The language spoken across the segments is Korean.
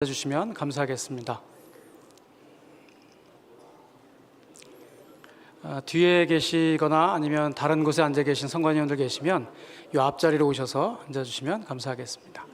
주시면 감사하겠습니다. 뒤에 계시거나 아니면 다른 곳에 앉아 계신 성관위원들 계시면 이 앞자리로 오셔서 앉아주시면 감사하겠습니다.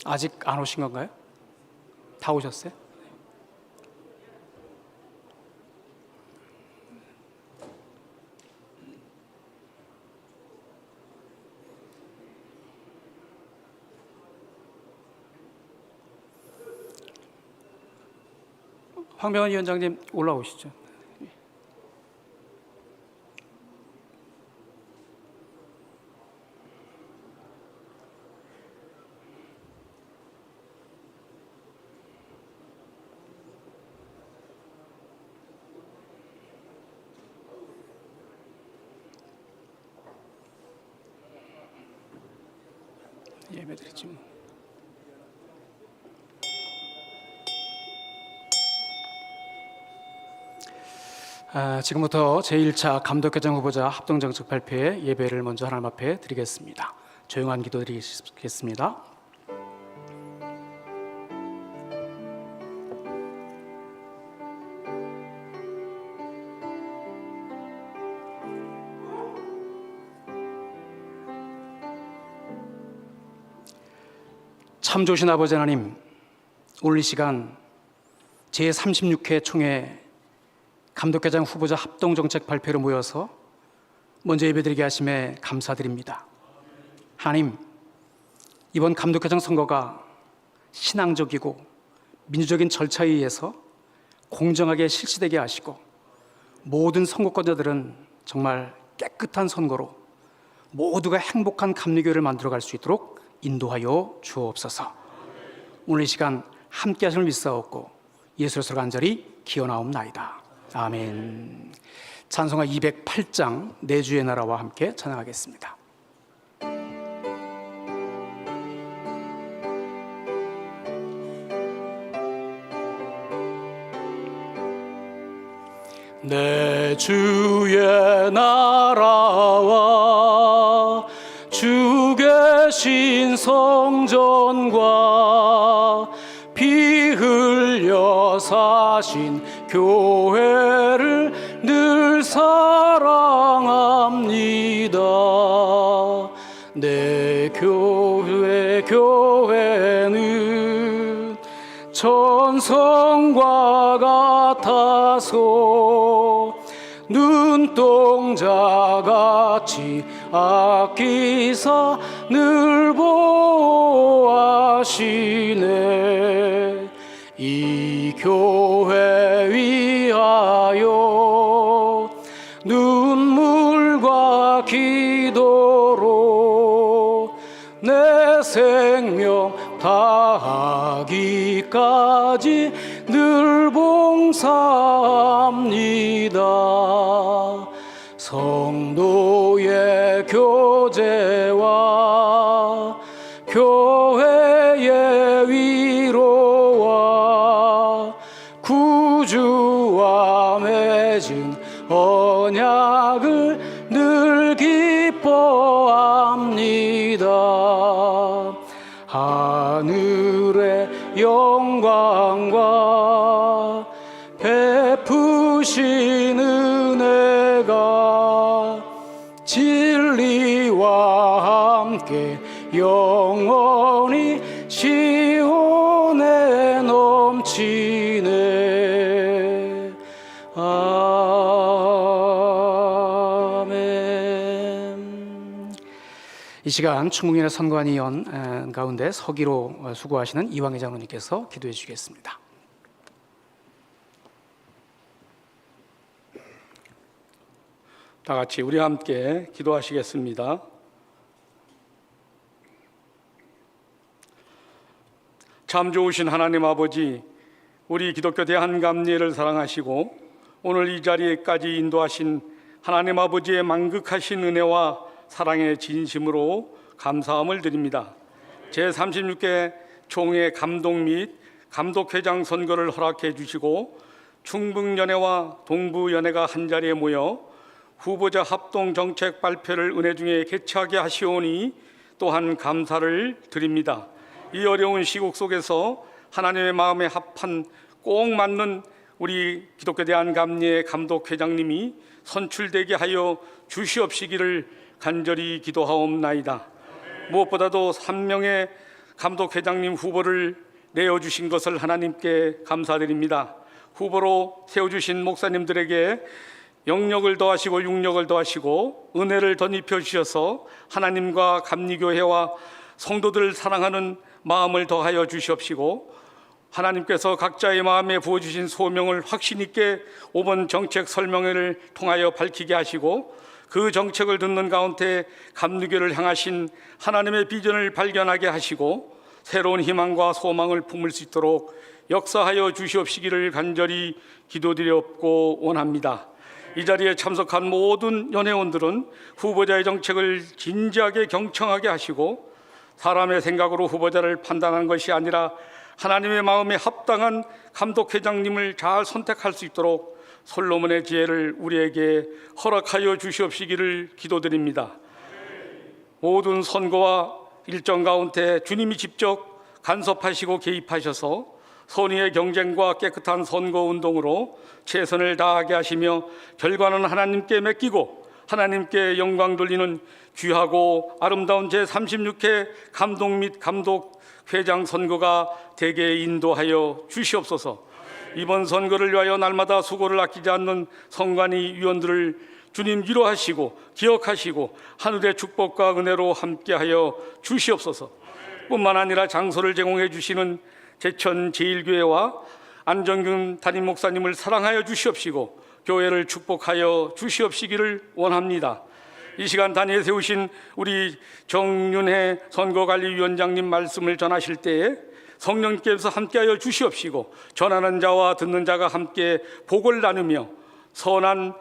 아직 안 오신 건가요? 다 오셨어요? 황병헌 위원장님 올라오시죠. 예배드리지 뭐. 지금부터 제1차 감독회장 후보자 합동정책 발표의 예배를 먼저 하나님 앞에 드리겠습니다. 조용한 기도 드리겠습니다. 참 좋으신 아버지 하나님, 오늘 이 시간 제36회 총회 감독회장 후보자 합동정책 발표로 모여서 먼저 예배드리게 하심에 감사드립니다. 하나님, 이번 감독회장 선거가 신앙적이고 민주적인 절차에 의해서 공정하게 실시되게 하시고 모든 선거권자들은 정말 깨끗한 선거로 모두가 행복한 감리교회를 만들어갈 수 있도록 인도하여 주옵소서. 오늘 이 시간 함께 하심을 믿사옵고 예수로서 간절히 기원하옵나이다. 아멘. 찬송가 208장 내 주의 나라와 함께 찬양하겠습니다. 내 주의 나라와 주 계신 성전과 피 흘려 사신 교회를 늘 사랑합니다. 내 교회는 천성과 같아서 눈동자같이 아끼사 늘 보호하시네. 이 교회 위하여 눈물과 기도로 내 생명 다하기까지 늘 봉사합니다. 성도의 교제와 교회의 위로와 구주와 맺은 언약을 늘 기뻐합니다. 하늘의 영광과 베푸신 은혜가 진리와 함께 영원히 시온에 넘치네. 아멘. 이 시간 충북연의 선관위원 가운데 서기로 수고하시는 이왕희 장로님께서 기도해 주시겠습니다. 다 같이 우리 함께 기도하시겠습니다. 참 좋으신 하나님 아버지, 우리 기독교 대한감리회를 사랑하시고 오늘 이 자리에까지 인도하신 하나님 아버지의 만극하신 은혜와 사랑의 진심으로 감사함을 드립니다. 제36회 총회 감독 및 감독회장 선거를 허락해 주시고 충북연회와 동부연회가 한자리에 모여 후보자 합동 정책 발표를 은혜 중에 개최하게 하시오니 또한 감사를 드립니다. 이 어려운 시국 속에서 하나님의 마음에 합한 꼭 맞는 우리 기독교 대한감리회 감독회장님이 선출되게 하여 주시옵시기를 간절히 기도하옵나이다. 무엇보다도 3명의 감독회장님 후보를 내어주신 것을 하나님께 감사드립니다. 후보로 세워주신 목사님들에게 영력을 더하시고 육력을 더하시고 은혜를 덧입혀 주셔서 하나님과 감리교회와 성도들을 사랑하는 마음을 더하여 주시옵시고 하나님께서 각자의 마음에 부어주신 소명을 확신 있게 5번 정책 설명회를 통하여 밝히게 하시고 그 정책을 듣는 가운데 감리교를 향하신 하나님의 비전을 발견하게 하시고 새로운 희망과 소망을 품을 수 있도록 역사하여 주시옵시기를 간절히 기도드렸고 원합니다. 이 자리에 참석한 모든 연회원들은 후보자의 정책을 진지하게 경청하게 하시고 사람의 생각으로 후보자를 판단하는 것이 아니라 하나님의 마음에 합당한 감독회장님을 잘 선택할 수 있도록 솔로몬의 지혜를 우리에게 허락하여 주시옵시기를 기도드립니다. 모든 선거와 일정 가운데 주님이 직접 간섭하시고 개입하셔서 선의의 경쟁과 깨끗한 선거운동으로 최선을 다하게 하시며 결과는 하나님께 맡기고 하나님께 영광 돌리는 귀하고 아름다운 제36회 감독 및 감독회장 선거가 되게 인도하여 주시옵소서. 이번 선거를 위하여 날마다 수고를 아끼지 않는 선관위 위원들을 주님 위로하시고 기억하시고 하늘의 축복과 은혜로 함께하여 주시옵소서. 뿐만 아니라 장소를 제공해 주시는 제천 제1교회와 안정균 담임 목사님을 사랑하여 주시옵시고 교회를 축복하여 주시옵시기를 원합니다. 이 시간 단위에 세우신 우리 정윤혜 선거관리위원장님 말씀을 전하실 때에 성령께서 함께하여 주시옵시고 전하는 자와 듣는 자가 함께 복을 나누며 선한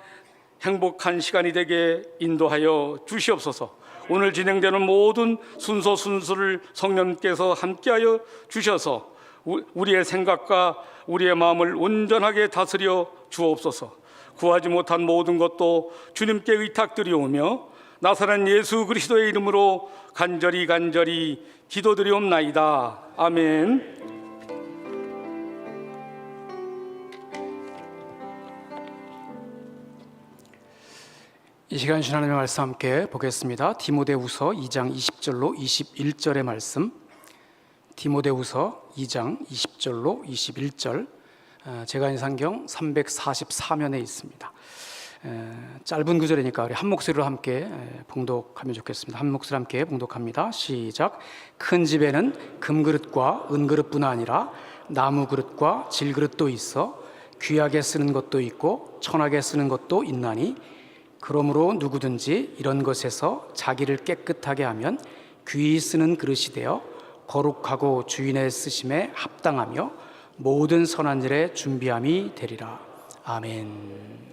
행복한 시간이 되게 인도하여 주시옵소서. 오늘 진행되는 모든 순서를 성령께서 함께하여 주셔서 우리의 생각과 우리의 마음을 온전하게 다스려 주옵소서. 구하지 못한 모든 것도 주님께 의탁드리오며 나사렛 예수 그리스도의 이름으로 간절히 기도드리옵나이다. 아멘. 이 시간 주신 하나님의 말씀 함께 보겠습니다. 디모데후서 2장 20절로 21절의 말씀. 디모데후서 2장 20절로 21절, 제간이상경 344면에 있습니다. 짧은 구절이니까 우리 한 목소리로 함께 봉독하면 좋겠습니다. 한 목소리 함께 봉독합니다. 시작. 큰 집에는 금그릇과 은그릇뿐 아니라 나무 그릇과 질그릇도 있어 귀하게 쓰는 것도 있고 천하게 쓰는 것도 있나니 그러므로 누구든지 이런 것에서 자기를 깨끗하게 하면 귀히 쓰는 그릇이 되어 거룩하고 주인의 쓰심에 합당하며 모든 선한 일에 준비함이 되리라. 아멘.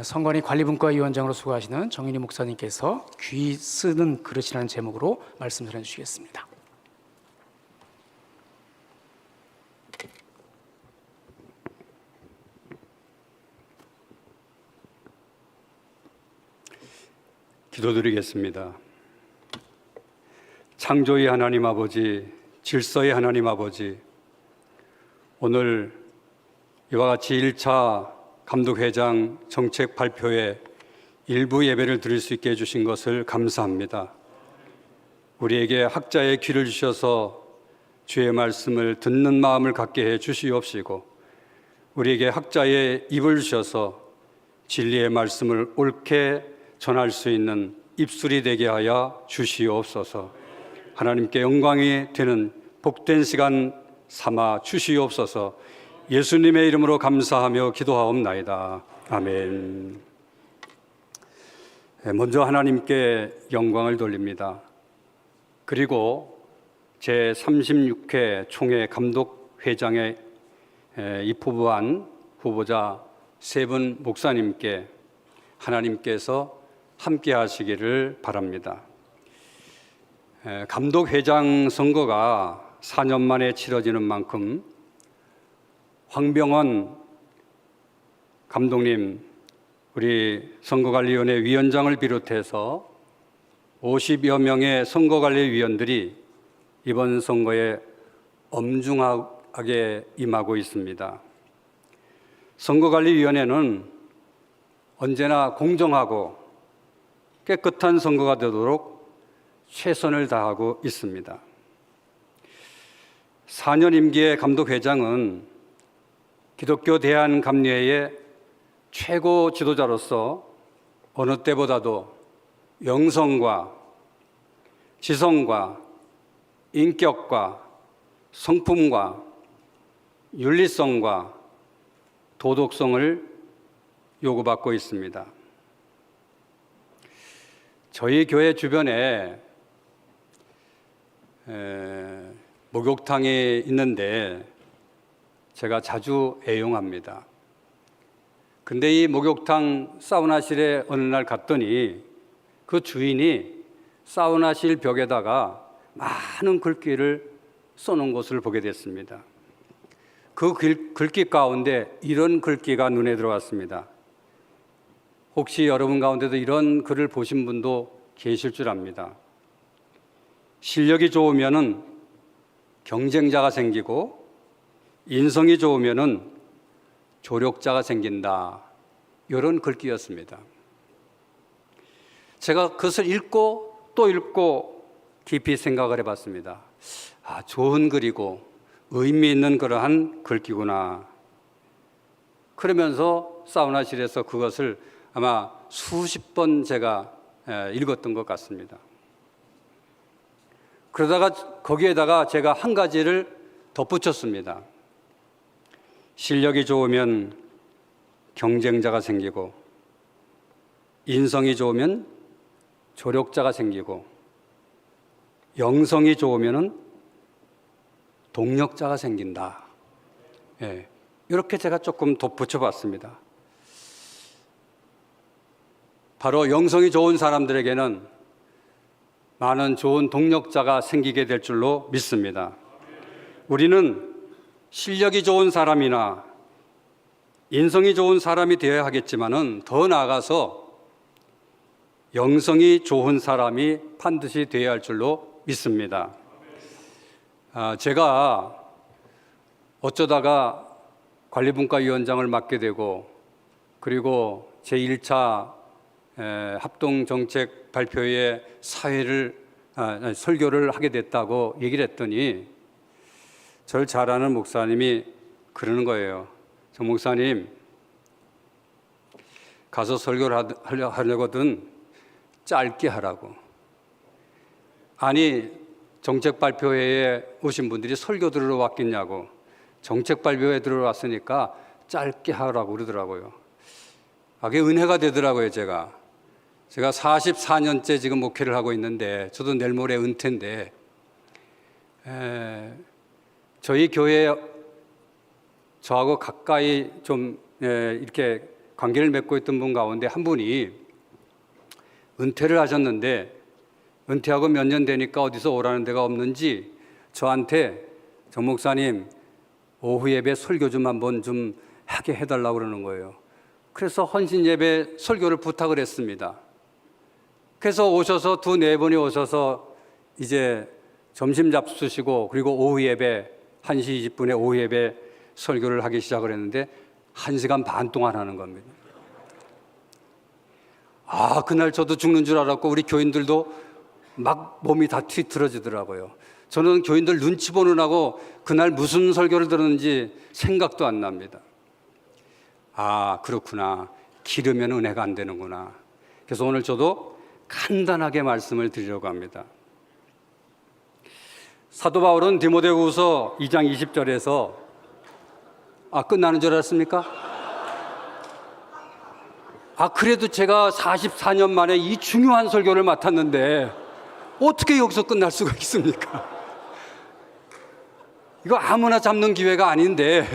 선관위 관리분과위원장으로 수고하시는 정인희 목사님께서 귀히 쓰는 그릇이라는 제목으로 말씀 전해주시겠습니다. 기도드리겠습니다. 창조의 하나님 아버지, 질서의 하나님 아버지, 오늘 이와 같이 1차 감독회장 정책 발표에 일부 예배를 드릴 수 있게 해주신 것을 감사합니다. 우리에게 학자의 귀를 주셔서 주의 말씀을 듣는 마음을 갖게 해 주시옵시고, 우리에게 학자의 입을 주셔서 진리의 말씀을 옳게 전할 수 있는 입술이 되게 하여 주시옵소서. 하나님께 영광이 되는 복된 시간 삼아 주시옵소서. 예수님의 이름으로 감사하며 기도하옵나이다. 아멘. 먼저 하나님께 영광을 돌립니다. 그리고 제36회 총회 감독회장에 입후보한 후보자 세 분 목사님께 하나님께서 함께 하시기를 바랍니다. 감독회장 선거가 4년 만에 치러지는 만큼 황병원 감독님, 우리 선거관리위원회 위원장을 비롯해서 50여 명의 선거관리위원들이 이번 선거에 엄중하게 임하고 있습니다. 선거관리위원회는 언제나 공정하고 깨끗한 선거가 되도록 최선을 다하고 있습니다. 4년 임기의 감독회장은 기독교 대한감리회의 최고 지도자로서 어느 때보다도 영성과 지성과 인격과 성품과 윤리성과 도덕성을 요구받고 있습니다. 저희 교회 주변에 목욕탕이 있는데 제가 자주 애용합니다. 근데 이 목욕탕 사우나실에 어느 날 갔더니 그 주인이 사우나실 벽에다가 많은 글귀를 써놓은 것을 보게 됐습니다. 그 글귀 가운데 이런 글귀가 눈에 들어왔습니다. 혹시 여러분 가운데도 이런 글을 보신 분도 계실 줄 압니다. 실력이 좋으면은 경쟁자가 생기고 인성이 좋으면은 조력자가 생긴다. 이런 글귀였습니다. 제가 그것을 읽고 또 읽고 깊이 생각을 해봤습니다. 좋은 글이고 의미 있는 그러한 글귀구나. 그러면서 사우나실에서 그것을 아마 수십 번 제가 읽었던 것 같습니다. 그러다가 거기에다가 제가 한 가지를 덧붙였습니다. 실력이 좋으면 경쟁자가 생기고, 인성이 좋으면 조력자가 생기고, 영성이 좋으면 동력자가 생긴다. 이렇게 제가 조금 덧붙여 봤습니다. 바로 영성이 좋은 사람들에게는 많은 좋은 동력자가 생기게 될 줄로 믿습니다. 우리는 실력이 좋은 사람이나 인성이 좋은 사람이 되어야 하겠지만은 더 나아가서 영성이 좋은 사람이 반드시 되어야 할 줄로 믿습니다. 제가 어쩌다가 관리분과위원장을 맡게 되고, 그리고 제1차 합동정책 발표회 설교를 하게 됐다고 얘기를 했더니 저를 잘 아는 목사님이 그러는 거예요. 저 목사님, 가서 설교를 하려거든 짧게 하라고. 아니, 정책 발표회에 오신 분들이 설교 들으러 왔겠냐고. 정책 발표회에 들어왔으니까 짧게 하라고 그러더라고요. 그게 은혜가 되더라고요. 제가 44년째 지금 목회를 하고 있는데, 저도 내일 모레 은퇴인데, 저희 교회 저하고 가까이 좀 이렇게 관계를 맺고 있던 분 가운데 한 분이 은퇴를 하셨는데, 은퇴하고 몇 년 되니까 어디서 오라는 데가 없는지 저한테 정 목사님 오후 예배 설교 좀 한번 좀 하게 해달라고 그러는 거예요. 그래서 헌신 예배 설교를 부탁을 했습니다. 그래서 오셔서 2-4번이 오셔서 이제 점심 잡수시고 그리고 오후 예배 1시 20분에 오후 예배 설교를 하기 시작을 했는데 1시간 반 동안 하는 겁니다. 아, 그날 저도 죽는 줄 알았고 우리 교인들도 막 몸이 다 뒤틀어지더라고요. 저는 교인들 눈치 보느라고 그날 무슨 설교를 들었는지 생각도 안 납니다. 아, 그렇구나. 기르면 은혜가 안 되는구나. 그래서 오늘 저도 간단하게 말씀을 드리려고 합니다. 사도 바울은 디모데후서 2장 20절에서 끝나는 줄 알았습니까? 그래도 제가 44년 만에 이 중요한 설교를 맡았는데 어떻게 여기서 끝날 수가 있습니까? 이거 아무나 잡는 기회가 아닌데.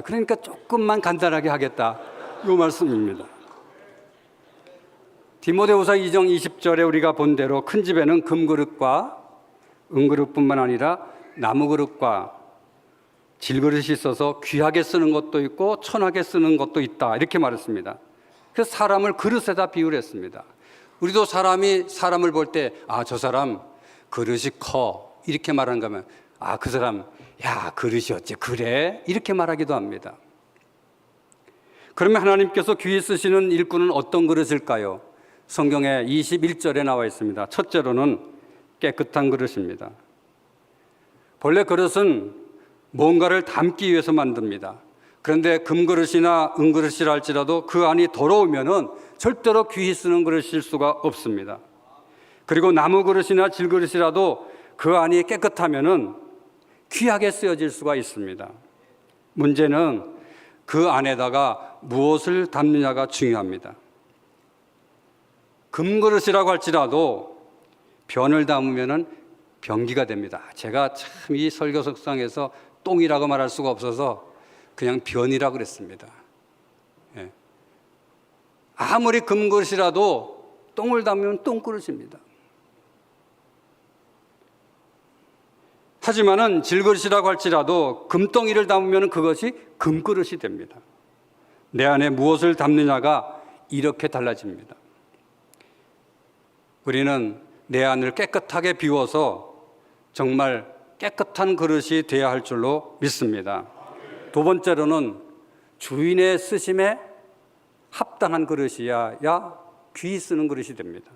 그러니까 조금만 간단하게 하겠다. 이 말씀입니다. 디모데후서 2장 20절에 우리가 본 대로 큰 집에는 금그릇과 은그릇뿐만 아니라 나무그릇과 질그릇이 있어서 귀하게 쓰는 것도 있고 천하게 쓰는 것도 있다. 이렇게 말했습니다. 그래서 사람을 그릇에다 비유를 했습니다. 우리도 사람이 사람을 볼 때 저 사람 그릇이 커 이렇게 말하는 거면 그 사람 야 그릇이 어째 그래 이렇게 말하기도 합니다. 그러면 하나님께서 귀히 쓰시는 일꾼은 어떤 그릇일까요? 성경에 21절에 나와 있습니다. 첫째로는 깨끗한 그릇입니다. 본래 그릇은 뭔가를 담기 위해서 만듭니다. 그런데 금그릇이나 은그릇이라 할지라도 그 안이 더러우면은 절대로 귀히 쓰는 그릇일 수가 없습니다. 그리고 나무 그릇이나 질그릇이라도 그 안이 깨끗하면은 귀하게 쓰여질 수가 있습니다. 문제는 그 안에다가 무엇을 담느냐가 중요합니다. 금그릇이라고 할지라도 변을 담으면은 병기가 됩니다. 제가 참 이 설교석상에서 똥이라고 말할 수가 없어서 그냥 변이라고 그랬습니다. 아무리 금그릇이라도 똥을 담으면 똥그릇입니다. 하지만은 질그릇이라고 할지라도 금덩이를 담으면 그것이 금그릇이 됩니다. 내 안에 무엇을 담느냐가 이렇게 달라집니다. 우리는 내 안을 깨끗하게 비워서 정말 깨끗한 그릇이 되어야 할 줄로 믿습니다. 두 번째로는 주인의 쓰심에 합당한 그릇이야 귀히 쓰는 그릇이 됩니다.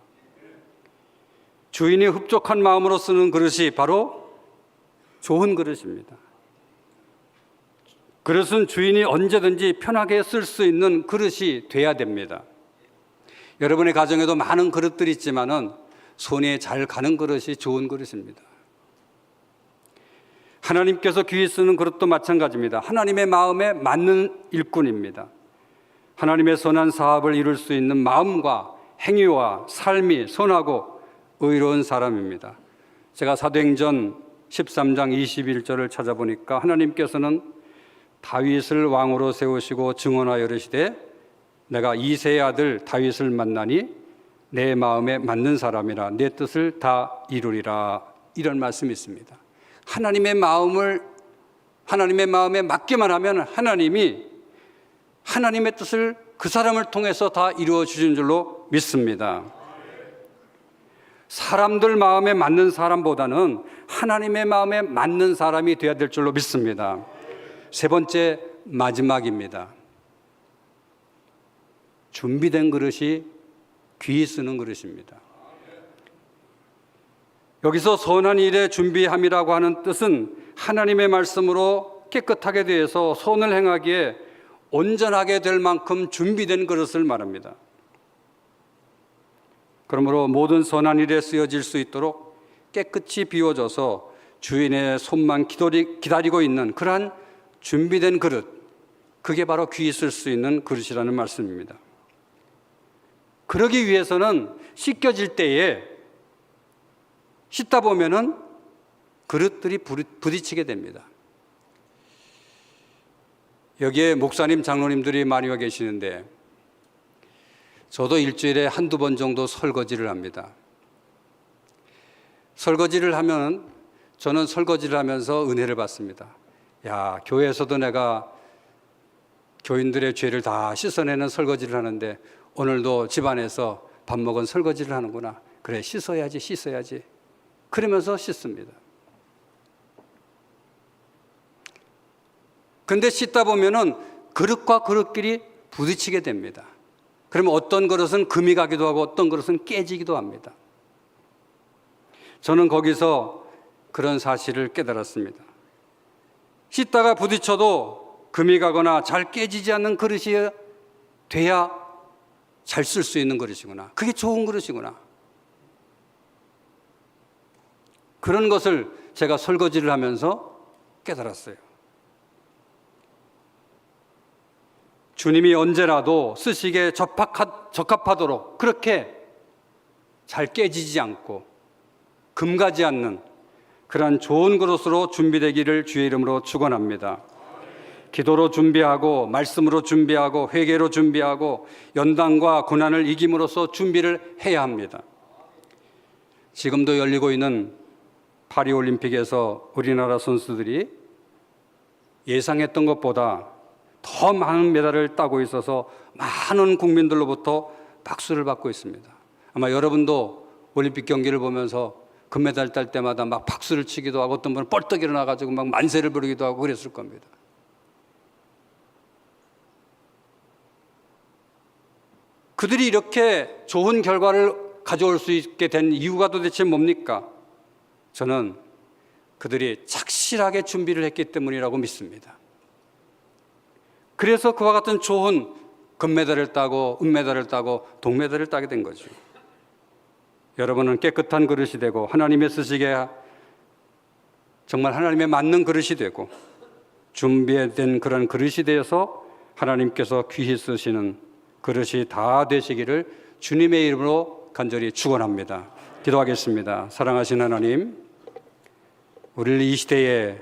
주인이 흡족한 마음으로 쓰는 그릇이 바로 좋은 그릇입니다. 그릇은 주인이 언제든지 편하게 쓸 수 있는 그릇이 돼야 됩니다. 여러분의 가정에도 많은 그릇들이 있지만은 손에 잘 가는 그릇이 좋은 그릇입니다. 하나님께서 귀히 쓰는 그릇도 마찬가지입니다. 하나님의 마음에 맞는 일꾼입니다. 하나님의 선한 사업을 이룰 수 있는 마음과 행위와 삶이 선하고 의로운 사람입니다. 제가 사도행전 13장 21절을 찾아보니까 하나님께서는 다윗을 왕으로 세우시고 증언하여 이르시되 내가 이새의 아들 다윗을 만나니 내 마음에 맞는 사람이라 내 뜻을 다 이루리라 이런 말씀이 있습니다. 하나님의 마음에 맞게만 하면 하나님이 하나님의 뜻을 그 사람을 통해서 다 이루어 주신 줄로 믿습니다. 사람들 마음에 맞는 사람보다는 하나님의 마음에 맞는 사람이 되어야 될 줄로 믿습니다. 세 번째, 마지막입니다. 준비된 그릇이 귀히 쓰는 그릇입니다. 여기서 선한 일에 준비함이라고 하는 뜻은 하나님의 말씀으로 깨끗하게 되어서 선을 행하기에 온전하게 될 만큼 준비된 그릇을 말합니다. 그러므로 모든 선한 일에 쓰여질 수 있도록 깨끗이 비워져서 주인의 손만 기다리고 있는 그러한 준비된 그릇, 그게 바로 귀히 쓸 수 있는 그릇이라는 말씀입니다. 그러기 위해서는 씻겨질 때에 씻다 보면은 그릇들이 부딪히게 됩니다. 여기에 목사님, 장로님들이 많이 와 계시는데 저도 일주일에 한두 번 정도 설거지를 합니다. 설거지를 하면 저는 설거지를 하면서 은혜를 받습니다. 교회에서도 내가 교인들의 죄를 다 씻어내는 설거지를 하는데 오늘도 집안에서 밥 먹은 설거지를 하는구나. 그래, 씻어야지. 그러면서 씻습니다. 근데 씻다 보면은 그릇과 그릇끼리 부딪히게 됩니다. 그러면 어떤 그릇은 금이 가기도 하고 어떤 그릇은 깨지기도 합니다. 저는 거기서 그런 사실을 깨달았습니다. 씻다가 부딪혀도 금이 가거나 잘 깨지지 않는 그릇이 돼야 잘 쓸 수 있는 그릇이구나. 그게 좋은 그릇이구나. 그런 것을 제가 설거지를 하면서 깨달았어요. 주님이 언제라도 쓰시기에 적합하도록 그렇게 잘 깨지지 않고 금가지 않는 그러한 좋은 그릇으로 준비되기를 주의 이름으로 축원합니다. 기도로 준비하고 말씀으로 준비하고 회개로 준비하고 연단과 고난을 이김으로써 준비를 해야 합니다. 지금도 열리고 있는 파리올림픽에서 우리나라 선수들이 예상했던 것보다 더 많은 메달을 따고 있어서 많은 국민들로부터 박수를 받고 있습니다. 아마 여러분도 올림픽 경기를 보면서 금메달 딸 때마다 막 박수를 치기도 하고 어떤 분은 뻘떡 일어나가지고 막 만세를 부르기도 하고 그랬을 겁니다. 그들이 이렇게 좋은 결과를 가져올 수 있게 된 이유가 도대체 뭡니까? 저는 그들이 착실하게 준비를 했기 때문이라고 믿습니다. 그래서 그와 같은 좋은 금메달을 따고 은메달을 따고 동메달을 따게 된 거죠. 여러분은 깨끗한 그릇이 되고 하나님의 쓰시기에 정말 하나님의 맞는 그릇이 되고 준비된 그런 그릇이 되어서 하나님께서 귀히 쓰시는 그릇이 다 되시기를 주님의 이름으로 간절히 축원합니다. 기도하겠습니다. 사랑하신 하나님, 우리를 이 시대에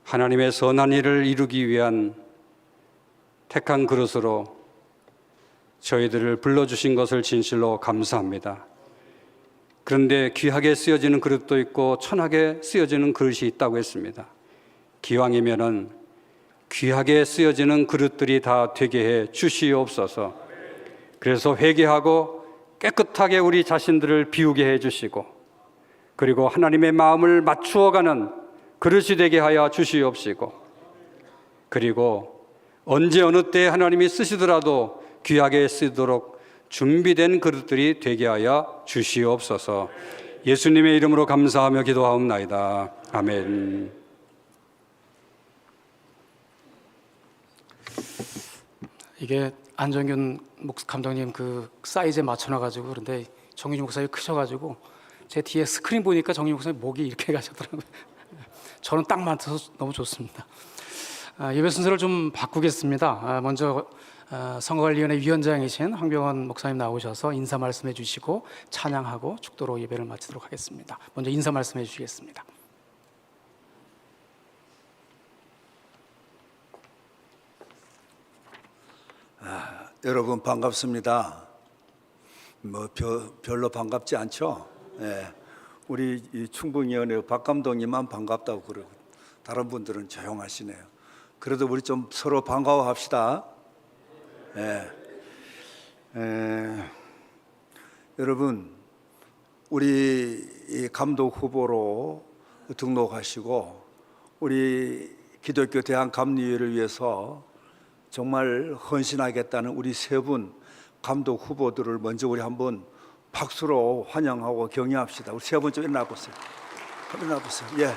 하나님의 선한 일을 이루기 위한 택한 그릇으로 저희들을 불러주신 것을 진실로 감사합니다. 그런데 귀하게 쓰여지는 그릇도 있고 천하게 쓰여지는 그릇이 있다고 했습니다. 기왕이면은 귀하게 쓰여지는 그릇들이 다 되게 해 주시옵소서. 그래서 회개하고 깨끗하게 우리 자신들을 비우게 해 주시고 그리고 하나님의 마음을 맞추어가는 그릇이 되게 하여 주시옵시고 그리고 언제 어느 때 하나님이 쓰시더라도 귀하게 쓰도록 준비된 그릇들이 되게 하여 주시옵소서. 예수님의 이름으로 감사하며 기도하옵나이다. 아멘. 이게 안정균 감독님 그 사이즈에 맞춰놔가지고 그런데 정윤주 목사님 크셔가지고 제 뒤에 스크린 보니까 정윤주 목사님 목이 이렇게 가셨더라고요. 저는 딱 맞춰서 너무 좋습니다. 예배 순서를 좀 바꾸겠습니다. 먼저 선거관리위원회 위원장이신 황병원 목사님 나오셔서 인사 말씀해 주시고 찬양하고 축도로 예배를 마치도록 하겠습니다. 먼저 인사 말씀해 주시겠습니다. 여러분 반갑습니다. 별로 반갑지 않죠? 예. 우리 충북위원회 박 감독님만 반갑다고 그러고 다른 분들은 조용하시네요. 그래도 우리 좀 서로 반가워합시다. 예. 여러분 우리 감독 후보로 등록하시고 우리 기독교 대한감리회를 위해서 정말 헌신하겠다는 우리 세 분 감독 후보들을 먼저 우리 한번 박수로 환영하고 격려합시다. 우리 세 분 좀 일어나 보세요. 일어나 보세요. 예. 네.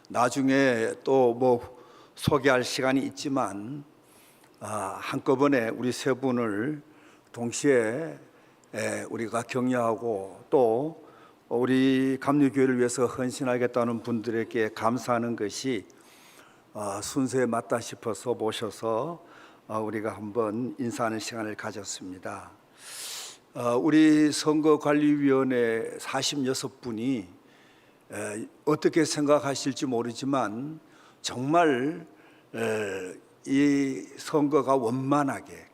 나중에 또 뭐 소개할 시간이 있지만 한꺼번에 우리 세 분을 동시에 우리가 격려하고 또 우리 감리교회를 위해서 헌신하겠다는 분들에게 감사하는 것이 순서에 맞다 싶어서 모셔서 우리가 한번 인사하는 시간을 가졌습니다. 우리 선거관리위원회 46분이 어떻게 생각하실지 모르지만 정말 이 선거가 원만하게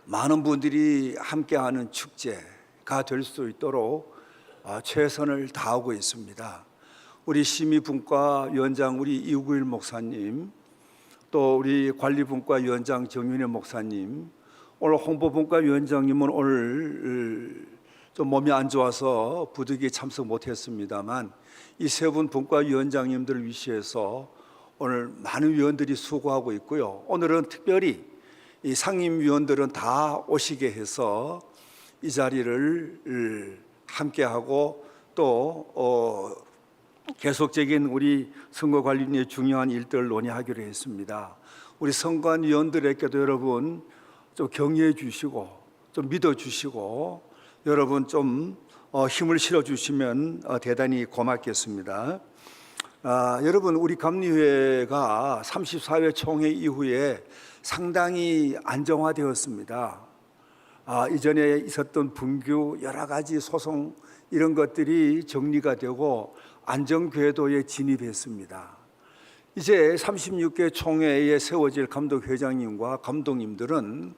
많은 분들이 함께하는 축제가 될 수 있도록 최선을 다하고 있습니다. 우리 심의분과 위원장 우리 이구일 목사님, 또 우리 관리분과 위원장 정윤혜 목사님, 오늘 홍보분과 위원장님은 오늘 좀 몸이 안 좋아서 부득이 참석 못했습니다만 이 세 분 분과 위원장님들을 위시해서 오늘 많은 위원들이 수고하고 있고요. 오늘은 특별히 이 상임위원들은 다 오시게 해서 이 자리를 함께하고 또 계속적인 우리 선거관리의 중요한 일들을 논의하기로 했습니다. 우리 선관위원들에게도 여러분 좀 격려해 주시고 좀 믿어 주시고 여러분 좀 힘을 실어 주시면 대단히 고맙겠습니다. 여러분 우리 감리회가 34회 총회 이후에 상당히 안정화되었습니다. 이전에 있었던 분규 여러 가지 소송 이런 것들이 정리가 되고 안정궤도에 진입했습니다. 이제 36개 총회에 세워질 감독회장님과 감독님들은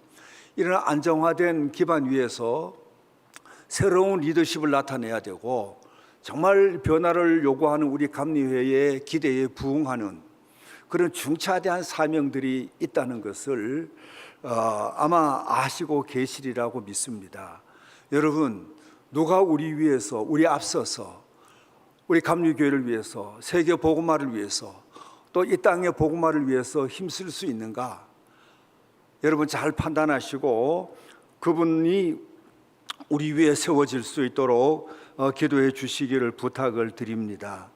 이런 안정화된 기반 위에서 새로운 리더십을 나타내야 되고 정말 변화를 요구하는 우리 감리회의 기대에 부응하는 그런 중차대한 사명들이 있다는 것을 아마 아시고 계시리라고 믿습니다. 여러분, 누가 우리 위해서, 우리 앞서서 우리 감리교회를 위해서, 세계 복음화를 위해서, 또 이 땅의 복음화를 위해서 힘쓸 수 있는가? 여러분 잘 판단하시고 그분이 우리 위에 세워질 수 있도록 기도해 주시기를 부탁을 드립니다.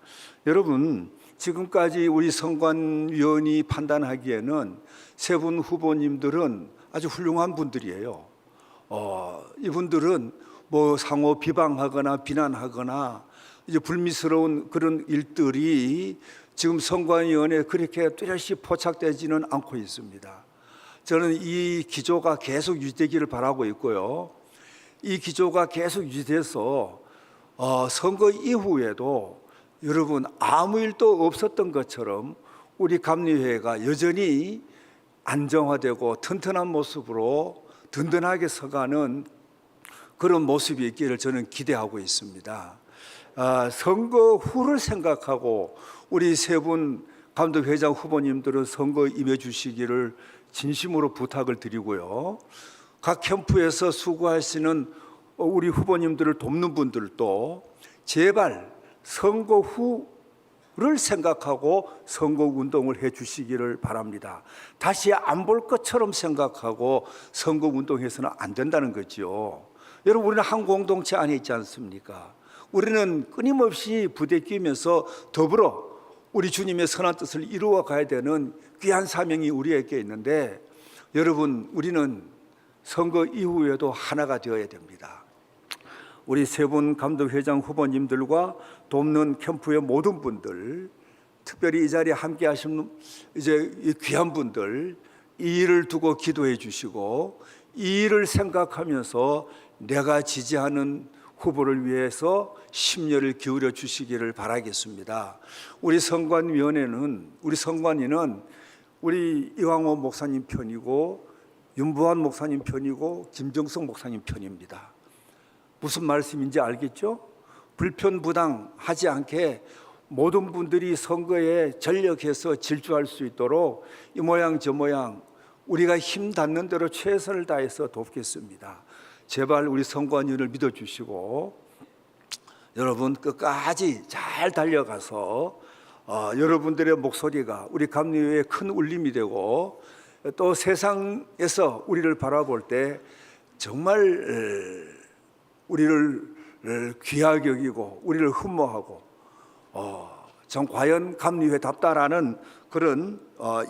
여러분, 지금까지 우리 선관위원이 판단하기에는 세 분 후보님들은 아주 훌륭한 분들이에요. 이분들은 뭐 상호 비방하거나 비난하거나 이제 불미스러운 그런 일들이 지금 선관위원회에 그렇게 뚜렷이 포착되지는 않고 있습니다. 저는 이 기조가 계속 유지되기를 바라고 있고요. 이 기조가 계속 유지돼서 선거 이후에도 여러분 아무 일도 없었던 것처럼 우리 감리회가 여전히 안정화되고 튼튼한 모습으로 든든하게 서가는 그런 모습이 있기를 저는 기대하고 있습니다. 선거 후를 생각하고 우리 세 분 감독회장 후보님들은 선거 임해 주시기를 진심으로 부탁을 드리고요. 각 캠프에서 수고하시는 우리 후보님들을 돕는 분들도 제발 선거 후를 생각하고 선거 운동을 해 주시기를 바랍니다. 다시 안 볼 것처럼 생각하고 선거 운동해서는 안 된다는 거죠. 여러분, 우리는 한 공동체 안에 있지 않습니까? 우리는 끊임없이 부대끼면서 더불어 우리 주님의 선한 뜻을 이루어 가야 되는 귀한 사명이 우리에게 있는데, 여러분, 우리는 선거 이후에도 하나가 되어야 됩니다. 우리 세 분 감독회장 후보님들과 돕는 캠프의 모든 분들, 특별히 이 자리에 함께 하시는 이제 귀한 분들, 이 일을 두고 기도해 주시고 이 일을 생각하면서 내가 지지하는 후보를 위해서 심려를 기울여 주시기를 바라겠습니다. 우리 선관위원회는, 우리 선관위는 우리 이광호 목사님 편이고 윤부한 목사님 편이고 김정석 목사님 편입니다. 무슨 말씀인지 알겠죠? 불편부당하지 않게 모든 분들이 선거에 전력해서 질주할 수 있도록 이 모양 저 모양 우리가 힘 닿는 대로 최선을 다해서 돕겠습니다. 제발 우리 선관위를 믿어주시고 여러분 끝까지 잘 달려가서 여러분들의 목소리가 우리 감리회에 큰 울림이 되고 또 세상에서 우리를 바라볼 때 정말 우리를 귀하게 여기고 우리를 흠모하고 정 과연 감리회답다라는 그런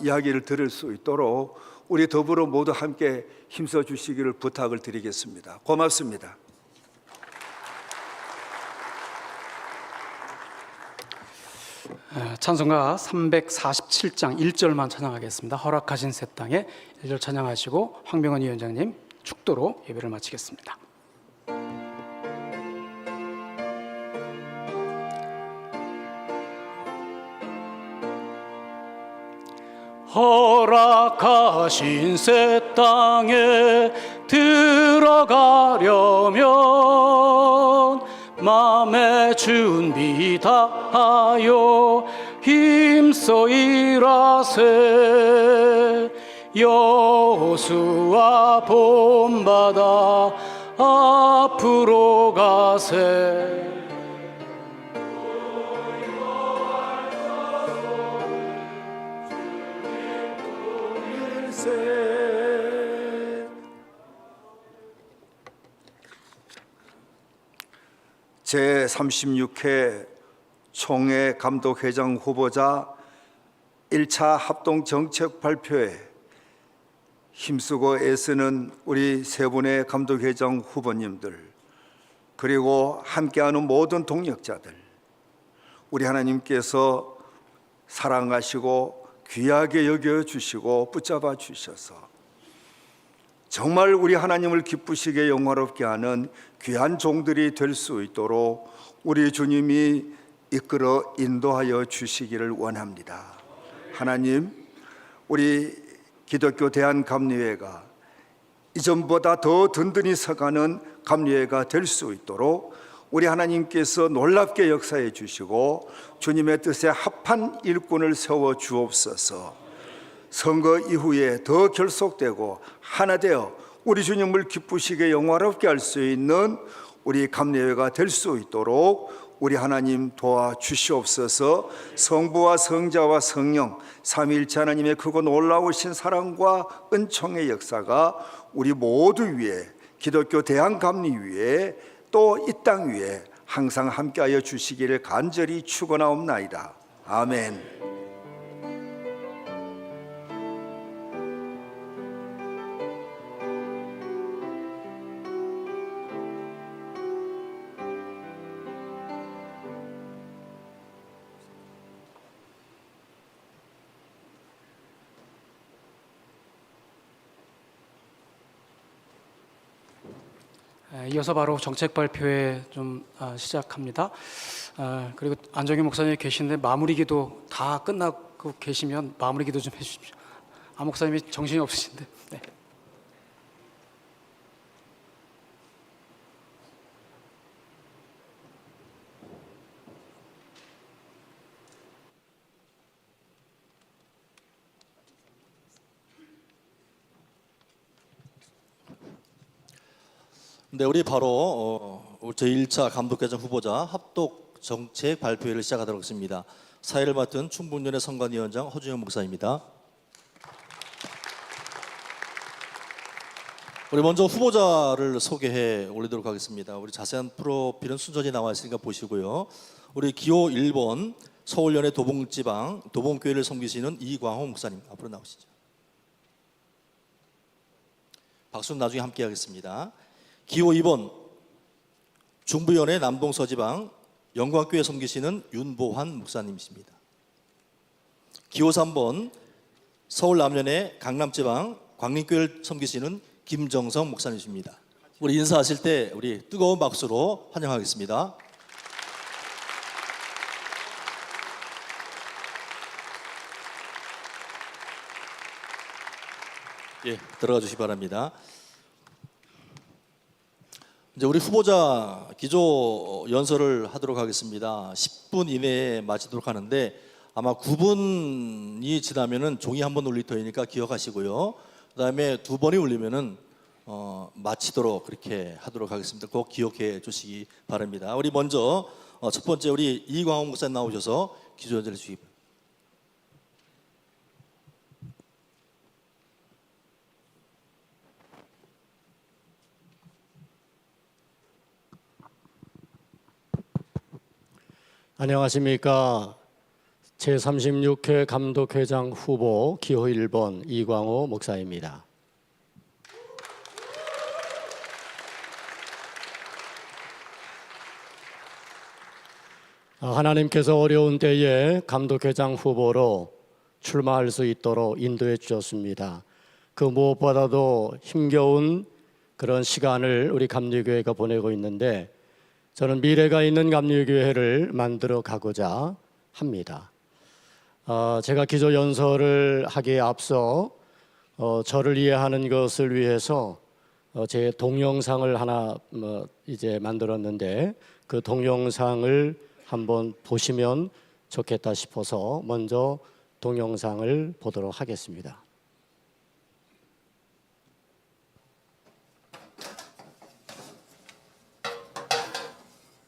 이야기를 들을 수 있도록 우리 더불어 모두 함께 힘써 주시기를 부탁을 드리겠습니다. 고맙습니다. 찬송가 347장 1절만 찬양하겠습니다. 허락하신 새 땅에 1절 찬양하시고 황병헌 위원장님 축도로 예배를 마치겠습니다. 허락하신 새 땅에 들어가려면 마음의 준비 다하여 힘써 일하세. 여호수아 본받아 앞으로 가세. 제36회 총회 감독회장 후보자 1차 합동 정책 발표에 힘쓰고 애쓰는 우리 세 분의 감독회장 후보님들, 그리고 함께하는 모든 동역자들, 우리 하나님께서 사랑하시고 귀하게 여겨주시고 붙잡아 주셔서 정말 우리 하나님을 기쁘시게 영화롭게 하는 귀한 종들이 될 수 있도록 우리 주님이 이끌어 인도하여 주시기를 원합니다. 하나님, 우리 기독교 대한감리회가 이전보다 더 든든히 서가는 감리회가 될 수 있도록 우리 하나님께서 놀랍게 역사해 주시고 주님의 뜻에 합한 일꾼을 세워 주옵소서. 선거 이후에 더 결속되고 하나 되어 우리 주님을 기쁘시게 영화롭게 할 수 있는 우리 감리회가 될 수 있도록 우리 하나님 도와주시옵소서. 성부와 성자와 성령 삼위일체 하나님의 크고 놀라우신 사랑과 은총의 역사가 우리 모두 위에, 기독교 대한감리 위에, 또 이 땅 위에 항상 함께하여 주시기를 간절히 축원하옵나이다. 아멘. 이어서 바로 정책 발표에 좀 시작합니다. 그리고 안정희 목사님이 계신데 마무리 기도 다 끝나고 계시면 마무리 기도 좀 해주십시오. 안 목사님이 정신이 없으신데. 네. 네, 우리 바로 제1차 감독회장 후보자 합독 정책 발표회를 시작하도록 하겠습니다. 사회를 맡은 충북연의 선관위원장 허준영 목사입니다. 우리 먼저 후보자를 소개해 올리도록 하겠습니다. 우리 자세한 프로필은 순전히 나와 있으니까 보시고요. 우리 기호 1번 서울연의 도봉지방 도봉교회를 섬기시는 이광호 목사님 앞으로 나오시죠. 박수는 나중에 함께 하겠습니다. 기호 2번 중부연의 남동서지방 영광교회 섬기시는 윤보환 목사님이십니다. 기호 3번 서울 남연의 강남지방 광림교회를 섬기시는 김정성 목사님이십니다. 우리 인사하실 때 우리 뜨거운 박수로 환영하겠습니다. 예, 들어가 주시기 바랍니다. 이제 우리 후보자 기조 연설을 하도록 하겠습니다. 10분 이내에 마치도록 하는데 아마 9분이 지나면은 종이 한 번 울릴 터이니까 기억하시고요. 그다음에 2번이 울리면은 마치도록 그렇게 하도록 하겠습니다. 꼭 기억해 주시기 바랍니다. 우리 먼저 첫 번째 우리 이광호 목사님 나오셔서 기조 연설해 주시기 바랍니다. 안녕하십니까. 제36회 감독회장 후보 기호 1번 이광호 목사입니다. 하나님께서 어려운 때에 감독회장 후보로 출마할 수 있도록 인도해 주셨습니다. 그 무엇보다도 힘겨운 그런 시간을 우리 감리교회가 보내고 있는데 저는 미래가 있는 감리교회를 만들어 가고자 합니다. 제가 기조 연설을 하기에 앞서 저를 이해하는 것을 위해서 제 동영상을 하나 이제 만들었는데 그 동영상을 한번 보시면 좋겠다 싶어서 먼저 동영상을 보도록 하겠습니다.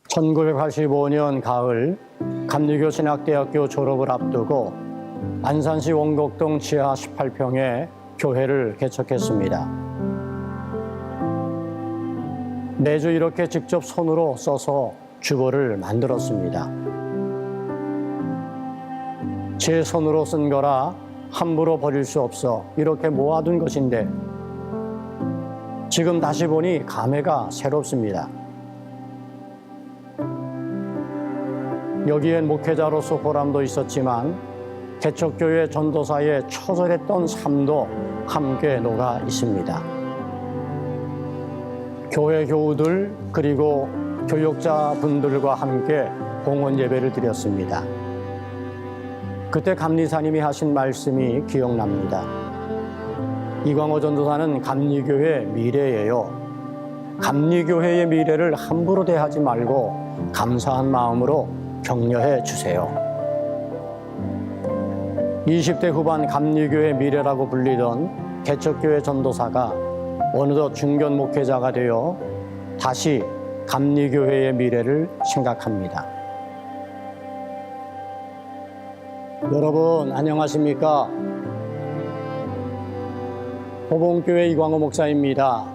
1985년 가을 감리교 신학대학교 졸업을 앞두고 안산시 원곡동 지하 18평에 교회를 개척했습니다. 매주 이렇게 직접 손으로 써서 주보를 만들었습니다. 제 손으로 쓴 거라 함부로 버릴 수 없어 이렇게 모아둔 것인데 지금 다시 보니 감회가 새롭습니다. 여기엔 목회자로서 보람도 있었지만 개척교회 전도사의 처절했던 삶도 함께 녹아 있습니다. 교회 교우들 그리고 교육자분들과 함께 봉헌 예배를 드렸습니다. 그때 감리사님이 하신 말씀이 기억납니다. 이광호 전도사는 감리교회 미래예요. 감리교회의 미래를 함부로 대하지 말고 감사한 마음으로 격려해 주세요. 20대 후반 감리교회 미래라고 불리던 개척교회 전도사가 어느덧 중견 목회자가 되어 다시 감리교회의 미래를 생각합니다. 여러분 안녕하십니까? 보봉교회 이광호 목사입니다.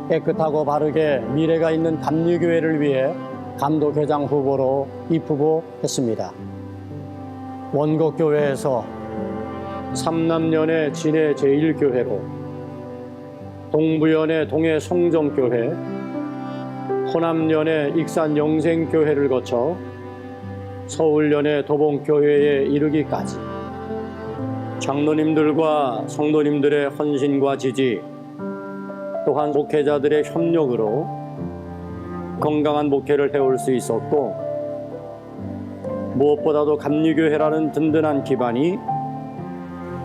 깨끗하고 바르게 미래가 있는 감리교회를 위해 감독회장 후보로 입후보했습니다. 원곡교회에서 삼남연의 진해 제1교회로, 동부연의 동해 송정교회, 호남연의 익산 영생교회를 거쳐 서울연의 도봉교회에 이르기까지 장로님들과 성도님들의 헌신과 지지, 또한 목회자들의 협력으로 건강한 목회를 해올 수 있었고, 무엇보다도 감리교회라는 든든한 기반이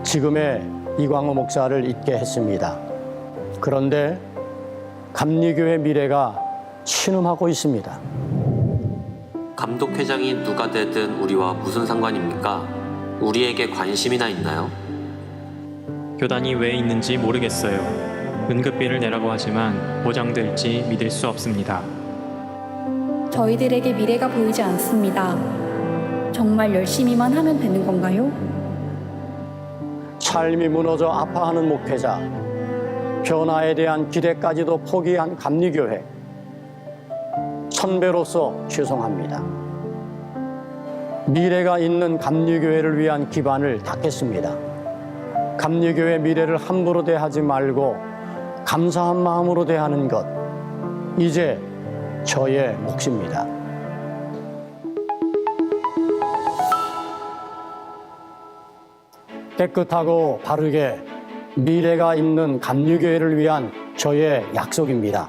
지금의 이광호 목사를 있게 했습니다. 그런데 감리교회 미래가 신음하고 있습니다. 감독회장이 누가 되든 우리와 무슨 상관입니까? 우리에게 관심이나 있나요? 교단이 왜 있는지 모르겠어요. 응급비를 내라고 하지만 보장될지 믿을 수 없습니다. 저희들에게 미래가 보이지 않습니다. 정말 열심히만 하면 되는 건가요? 삶이 무너져 아파하는 목회자, 변화에 대한 기대까지도 포기한 감리교회. 선배로서 죄송합니다. 미래가 있는 감리교회를 위한 기반을 닦겠습니다. 감리교회 미래를 함부로 대하지 말고 감사한 마음으로 대하는 것, 이제 저의 몫입니다. 깨끗하고 바르게 미래가 있는 감리교회를 위한 저의 약속입니다.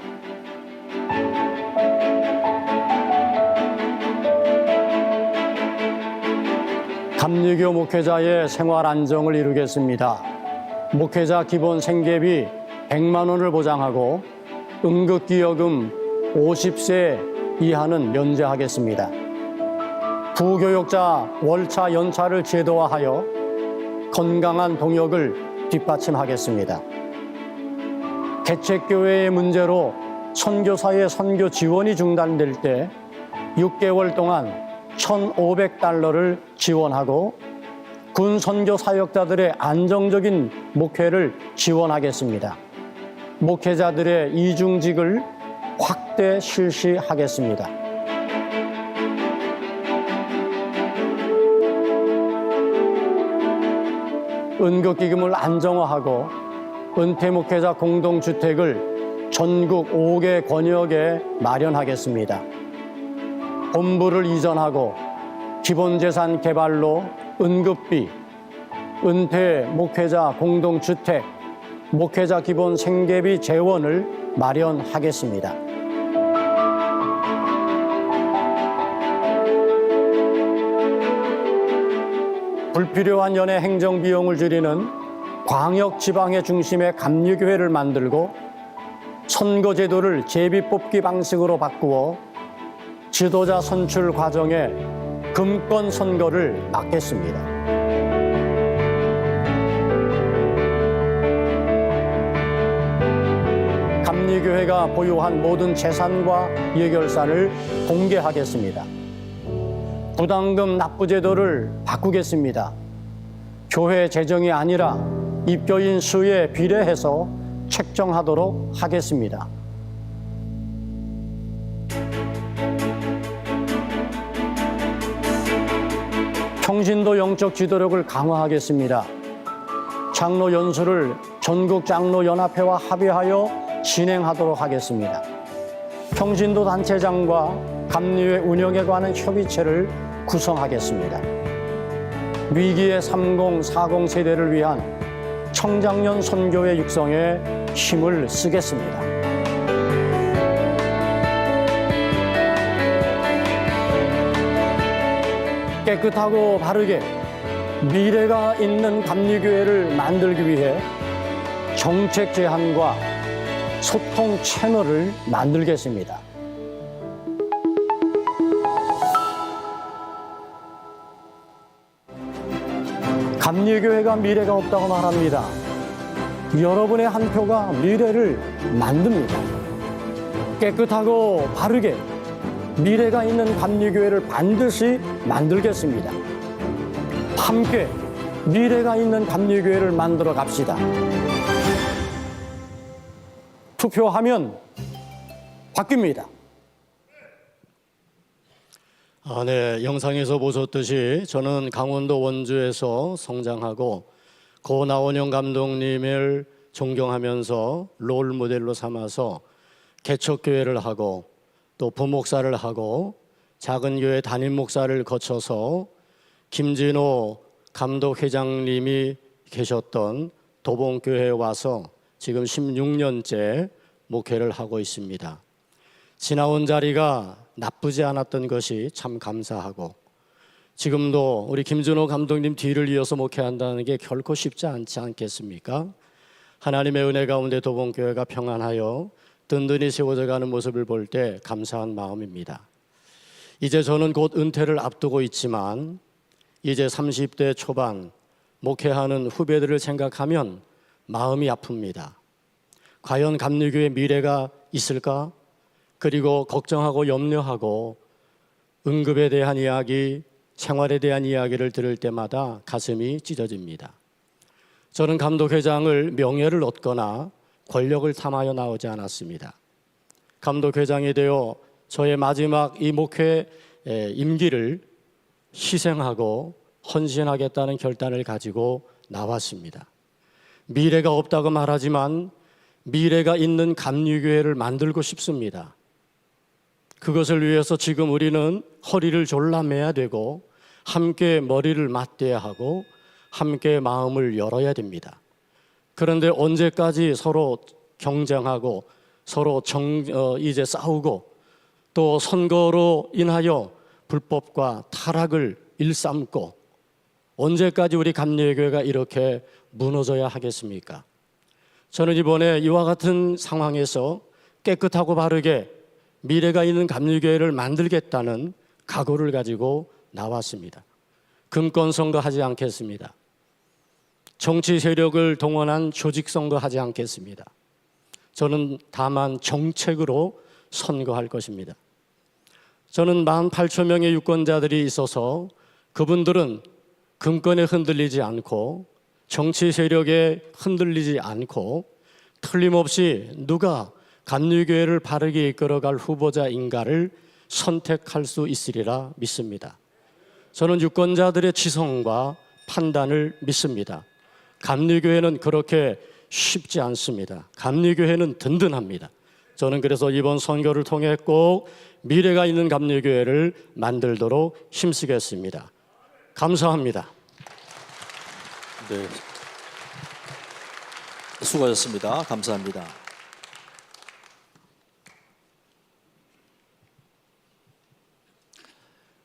감리교 목회자의 생활 안정을 이루겠습니다. 목회자 기본 생계비 100만 원을 보장하고 응급기여금 50세 이하는 면제하겠습니다. 부교육자 월차 연차를 제도화하여 건강한 동역을 뒷받침하겠습니다. 개척교회의 문제로 선교사의 선교 지원이 중단될 때 6개월 동안 1,500달러를 지원하고 군 선교 사역자들의 안정적인 목회를 지원하겠습니다. 목회자들의 이중직을 확대 실시하겠습니다. 은급기금을 안정화하고 은퇴 목회자 공동주택을 전국 5개 권역에 마련하겠습니다. 본부를 이전하고 기본재산 개발로 은급비, 은퇴 목회자 공동주택, 목회자 기본 생계비 재원을 마련하겠습니다. 불필요한 연회 행정비용을 줄이는 광역 지방의 중심의 감리교회를 만들고 선거제도를 제비뽑기 방식으로 바꾸어 지도자 선출 과정에 금권 선거를 맡겠습니다. 감리교회가 보유한 모든 재산과 예결산을 공개하겠습니다. 부담금 납부 제도를 바꾸겠습니다. 교회 재정이 아니라 입교인 수에 비례해서 책정하도록 하겠습니다. 평신도 영적 지도력을 강화하겠습니다. 장로 연수를 전국 장로 연합회와 합의하여 진행하도록 하겠습니다. 평신도 단체장과 감리회 운영에 관한 협의체를 구성하겠습니다. 위기의 30, 40 세대를 위한 청장년 선교회 육성에 힘을 쓰겠습니다. 깨끗하고 바르게 미래가 있는 감리교회를 만들기 위해 정책 제안과 소통 채널을 만들겠습니다. 감리교회가 미래가 없다고 말합니다. 여러분의 한 표가 미래를 만듭니다. 깨끗하고 바르게 미래가 있는 감리교회를 반드시 만들겠습니다. 함께 미래가 있는 감리교회를 만들어 갑시다. 투표하면 바뀝니다. 네, 영상에서 보셨듯이 저는 강원도 원주에서 성장하고 고 나원영 감독님을 존경하면서 롤 모델로 삼아서 개척교회를 하고 또 부목사를 하고 작은 교회 담임 목사를 거쳐서 김진호 감독회장님이 계셨던 도봉교회에 와서 지금 16년째 목회를 하고 있습니다. 지나온 자리가 나쁘지 않았던 것이 참 감사하고 지금도 우리 김진호 감독님 뒤를 이어서 목회한다는 게 결코 쉽지 않지 않겠습니까? 하나님의 은혜 가운데 도봉교회가 평안하여 든든히 세워져 가는 모습을 볼 때 감사한 마음입니다. 이제 저는 곧 은퇴를 앞두고 있지만 이제 30대 초반 목회하는 후배들을 생각하면 마음이 아픕니다. 과연 감리교회 미래가 있을까? 그리고 걱정하고 염려하고 응급에 대한 이야기, 생활에 대한 이야기를 들을 때마다 가슴이 찢어집니다. 저는 감독회장을 명예를 얻거나 권력을 탐하여 나오지 않았습니다. 감독회장이 되어 저의 마지막 이 목회 임기를 희생하고 헌신하겠다는 결단을 가지고 나왔습니다. 미래가 없다고 말하지만 미래가 있는 감리교회를 만들고 싶습니다. 그것을 위해서 지금 우리는 허리를 졸라매야 되고 함께 머리를 맞대야 하고 함께 마음을 열어야 됩니다. 그런데 언제까지 서로 경쟁하고 서로 이제 싸우고 또 선거로 인하여 불법과 타락을 일삼고 언제까지 우리 감리교회가 이렇게 무너져야 하겠습니까? 저는 이번에 이와 같은 상황에서 깨끗하고 바르게 미래가 있는 감리교회를 만들겠다는 각오를 가지고 나왔습니다. 금권 선거하지 않겠습니다. 정치 세력을 동원한 조직 선거하지 않겠습니다. 저는 다만 정책으로 선거할 것입니다. 저는 18,000명의 유권자들이 있어서 그분들은 금권에 흔들리지 않고 정치 세력에 흔들리지 않고 틀림없이 누가 감리교회를 바르게 이끌어갈 후보자인가를 선택할 수 있으리라 믿습니다. 저는 유권자들의 지성과 판단을 믿습니다. 감리교회는 그렇게 쉽지 않습니다. 감리교회는 든든합니다. 저는 그래서 이번 선거를 통해 꼭 미래가 있는 감리교회를 만들도록 힘쓰겠습니다. 감사합니다. 네, 수고하셨습니다. 감사합니다.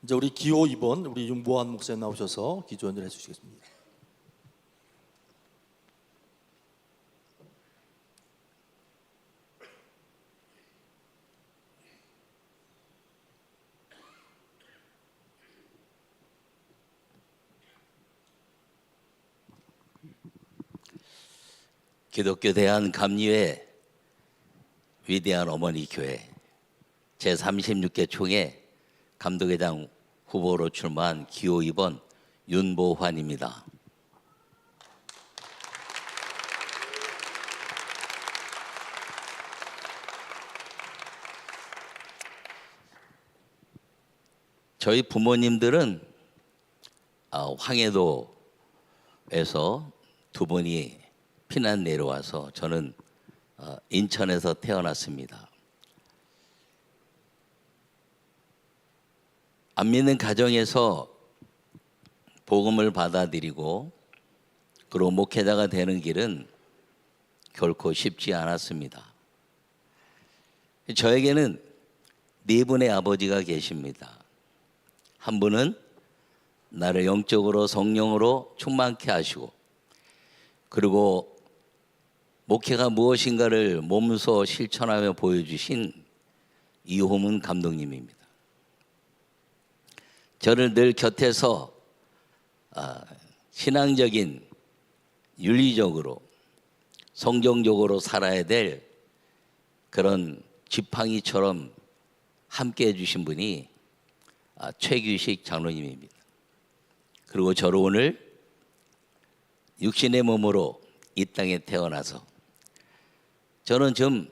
이제 우리 기호 2번 우리 윤보환 목사님 나오셔서 기조연을 해주시겠습니다. 기독교 대한감리회 위대한 어머니 교회 제36개 총회 감독회장 후보로 출마한 기호 2번 윤보환입니다. 저희 부모님들은 황해도에서 두 분이 피난 내려와서 저는 인천에서 태어났습니다. 안 믿는 가정에서 복음을 받아들이고 그리고 목회자가 되는 길은 결코 쉽지 않았습니다. 저에게는 네 분의 아버지가 계십니다. 한 분은 나를 영적으로 성령으로 충만케 하시고 그리고 목회가 무엇인가를 몸소 실천하며 보여주신 이호문 감독님입니다. 저를 늘 곁에서 신앙적인, 윤리적으로, 성경적으로 살아야 될 그런 지팡이처럼 함께 해주신 분이 최규식 장로님입니다. 그리고 저를 오늘 육신의 몸으로 이 땅에 태어나서 저는 좀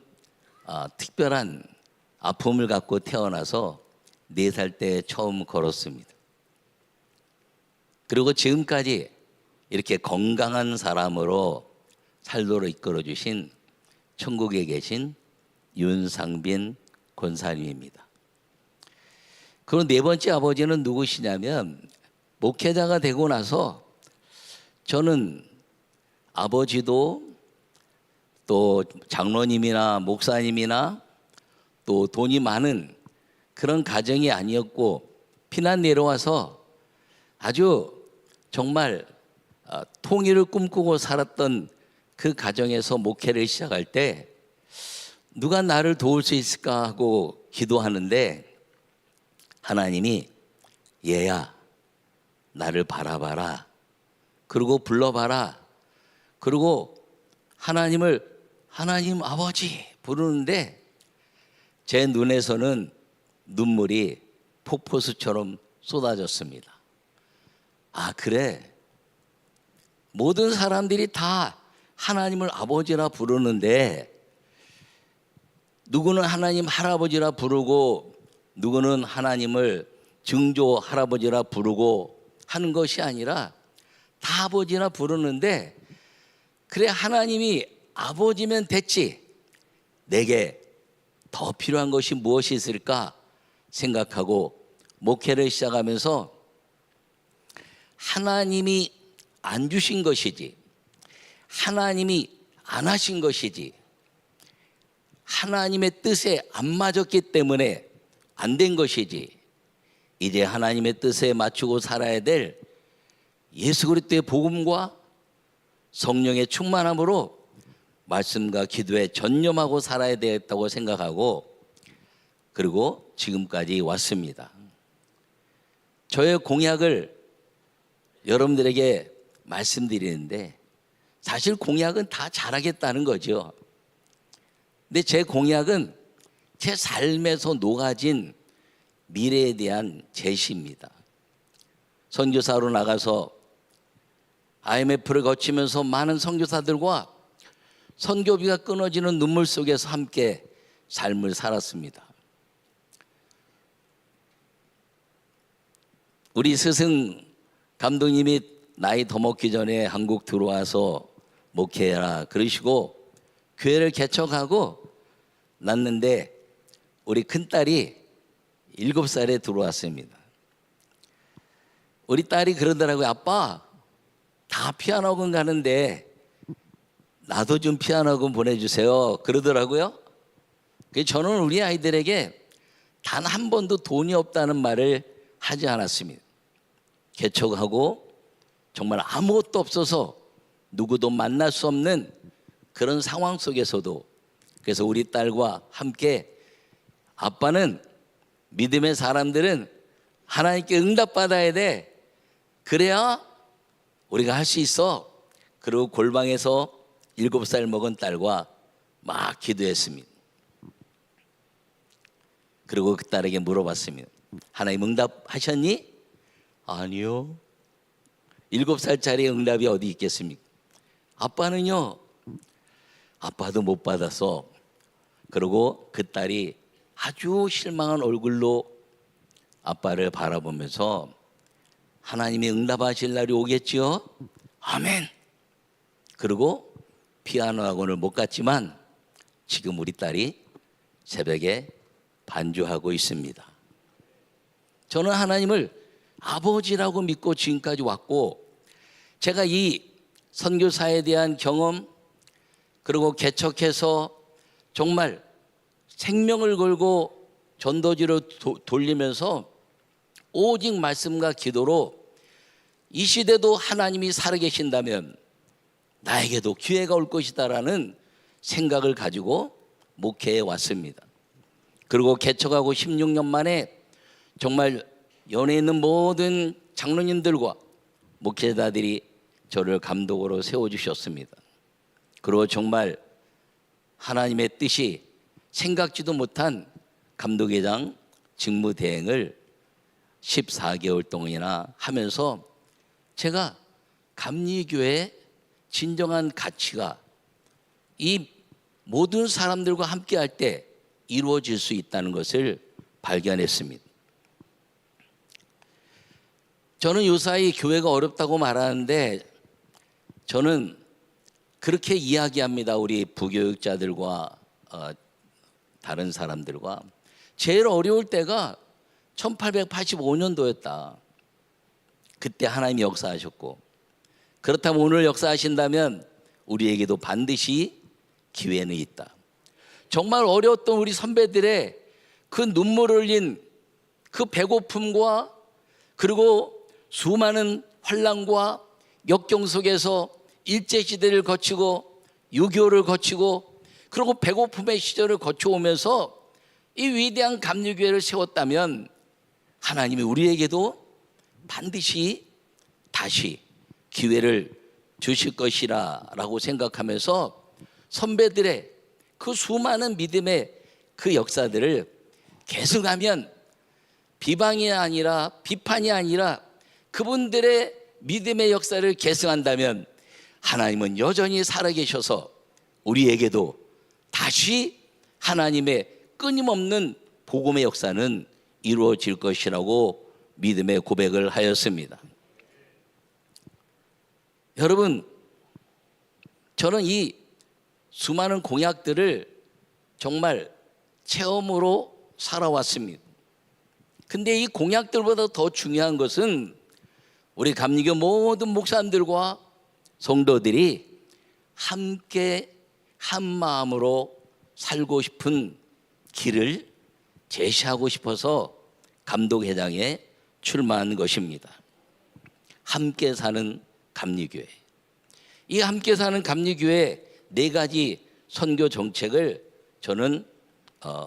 특별한 아픔을 갖고 태어나서 4살 때 처음 걸었습니다. 그리고 지금까지 이렇게 건강한 사람으로 살도록 이끌어주신 천국에 계신 윤상빈 권사님입니다. 그리고 네 번째 아버지는 누구시냐면 목회자가 되고 나서 저는 아버지도 또 장로님이나 목사님이나 또 돈이 많은 그런 가정이 아니었고 피난 내려와서 아주 정말 통일을 꿈꾸고 살았던 그 가정에서 목회를 시작할 때 누가 나를 도울 수 있을까 하고 기도하는데 하나님이 얘야 나를 바라봐라 그리고 불러봐라 그리고 하나님을 하나님 아버지 부르는데 제 눈에서는 눈물이 폭포수처럼 쏟아졌습니다. 아 그래 모든 사람들이 다 하나님을 아버지라 부르는데 누구는 하나님 할아버지라 부르고 누구는 하나님을 증조 할아버지라 부르고 하는 것이 아니라 다 아버지라 부르는데 그래 하나님이 아버지면 됐지 내게 더 필요한 것이 무엇이 있을까 생각하고 목회를 시작하면서 하나님이 안 주신 것이지 하나님이 안 하신 것이지 하나님의 뜻에 안 맞았기 때문에 안 된 것이지 이제 하나님의 뜻에 맞추고 살아야 될 예수 그리스도의 복음과 성령의 충만함으로 말씀과 기도에 전념하고 살아야 되겠다고 생각하고 그리고 지금까지 왔습니다. 저의 공약을 여러분들에게 말씀드리는데 사실 공약은 다 잘하겠다는 거죠. 근데 제 공약은 제 삶에서 녹아진 미래에 대한 제시입니다. 선교사로 나가서 IMF를 거치면서 많은 선교사들과 선교비가 끊어지는 눈물 속에서 함께 삶을 살았습니다. 우리 스승 감독님이 나이 더 먹기 전에 한국 들어와서 목회해라 그러시고 교회를 개척하고 났는데 우리 큰딸이 7살에 들어왔습니다. 우리 딸이 그러더라고요. 아빠 다 피아노학원 가는데 나도 좀 피아노학원 보내주세요 그러더라고요. 그래서 저는 우리 아이들에게 단 한 번도 돈이 없다는 말을 하지 않았습니다. 개척하고 정말 아무것도 없어서 누구도 만날 수 없는 그런 상황 속에서도 그래서 우리 딸과 함께 아빠는 믿음의 사람들은 하나님께 응답받아야 돼. 그래야 우리가 할 수 있어. 그리고 골방에서 7살 먹은 딸과 막 기도했습니다. 그리고 그 딸에게 물어봤습니다. 하나님 응답하셨니? 아니요. 7살짜리 응답이 어디 있겠습니까? 아빠는요? 아빠도 못 받았어. 그리고 그 딸이 아주 실망한 얼굴로 아빠를 바라보면서 하나님이 응답하실 날이 오겠지요? 아멘. 그리고 피아노 학원을 못 갔지만 지금 우리 딸이 새벽에 반주하고 있습니다. 저는 하나님을 아버지라고 믿고 지금까지 왔고, 제가 이 선교사에 대한 경험, 그리고 개척해서 정말 생명을 걸고 전도지로 돌리면서 오직 말씀과 기도로 이 시대도 하나님이 살아계신다면 나에게도 기회가 올 것이다라는 생각을 가지고 목회에 왔습니다. 그리고 개척하고 16년 만에 정말 연에 있는 모든 장로님들과 목회자들이 저를 감독으로 세워주셨습니다. 그리고 정말 하나님의 뜻이 생각지도 못한 감독회장 직무대행을 14개월 동안이나 하면서 제가 감리교회의 진정한 가치가 이 모든 사람들과 함께 할 때 이루어질 수 있다는 것을 발견했습니다. 저는 요사이 교회가 어렵다고 말하는데 저는 그렇게 이야기합니다. 우리 부교육자들과 다른 사람들과. 제일 어려울 때가 1885년도였다. 그때 하나님이 역사하셨고, 그렇다면 오늘 역사하신다면 우리에게도 반드시 기회는 있다. 정말 어려웠던 우리 선배들의 그 눈물 흘린 그 배고픔과 그리고 수많은 환난과 역경 속에서 일제시대를 거치고 6.25를 거치고 그리고 배고픔의 시절을 거쳐오면서 이 위대한 감리교회를 세웠다면 하나님이 우리에게도 반드시 다시 기회를 주실 것이라고 생각하면서 선배들의 그 수많은 믿음의 그 역사들을 계승하면 비방이 아니라 비판이 아니라 그분들의 믿음의 역사를 계승한다면 하나님은 여전히 살아계셔서 우리에게도 다시 하나님의 끊임없는 복음의 역사는 이루어질 것이라고 믿음의 고백을 하였습니다. 여러분, 저는 이 수많은 공약들을 정말 체험으로 살아왔습니다. 근데 이 공약들보다 더 중요한 것은 우리 감리교 모든 목사님들과 성도들이 함께 한 마음으로 살고 싶은 길을 제시하고 싶어서 감독회장에 출마한 것입니다. 함께 사는 감리교회. 이 함께 사는 감리교회 4가지 선교 정책을 저는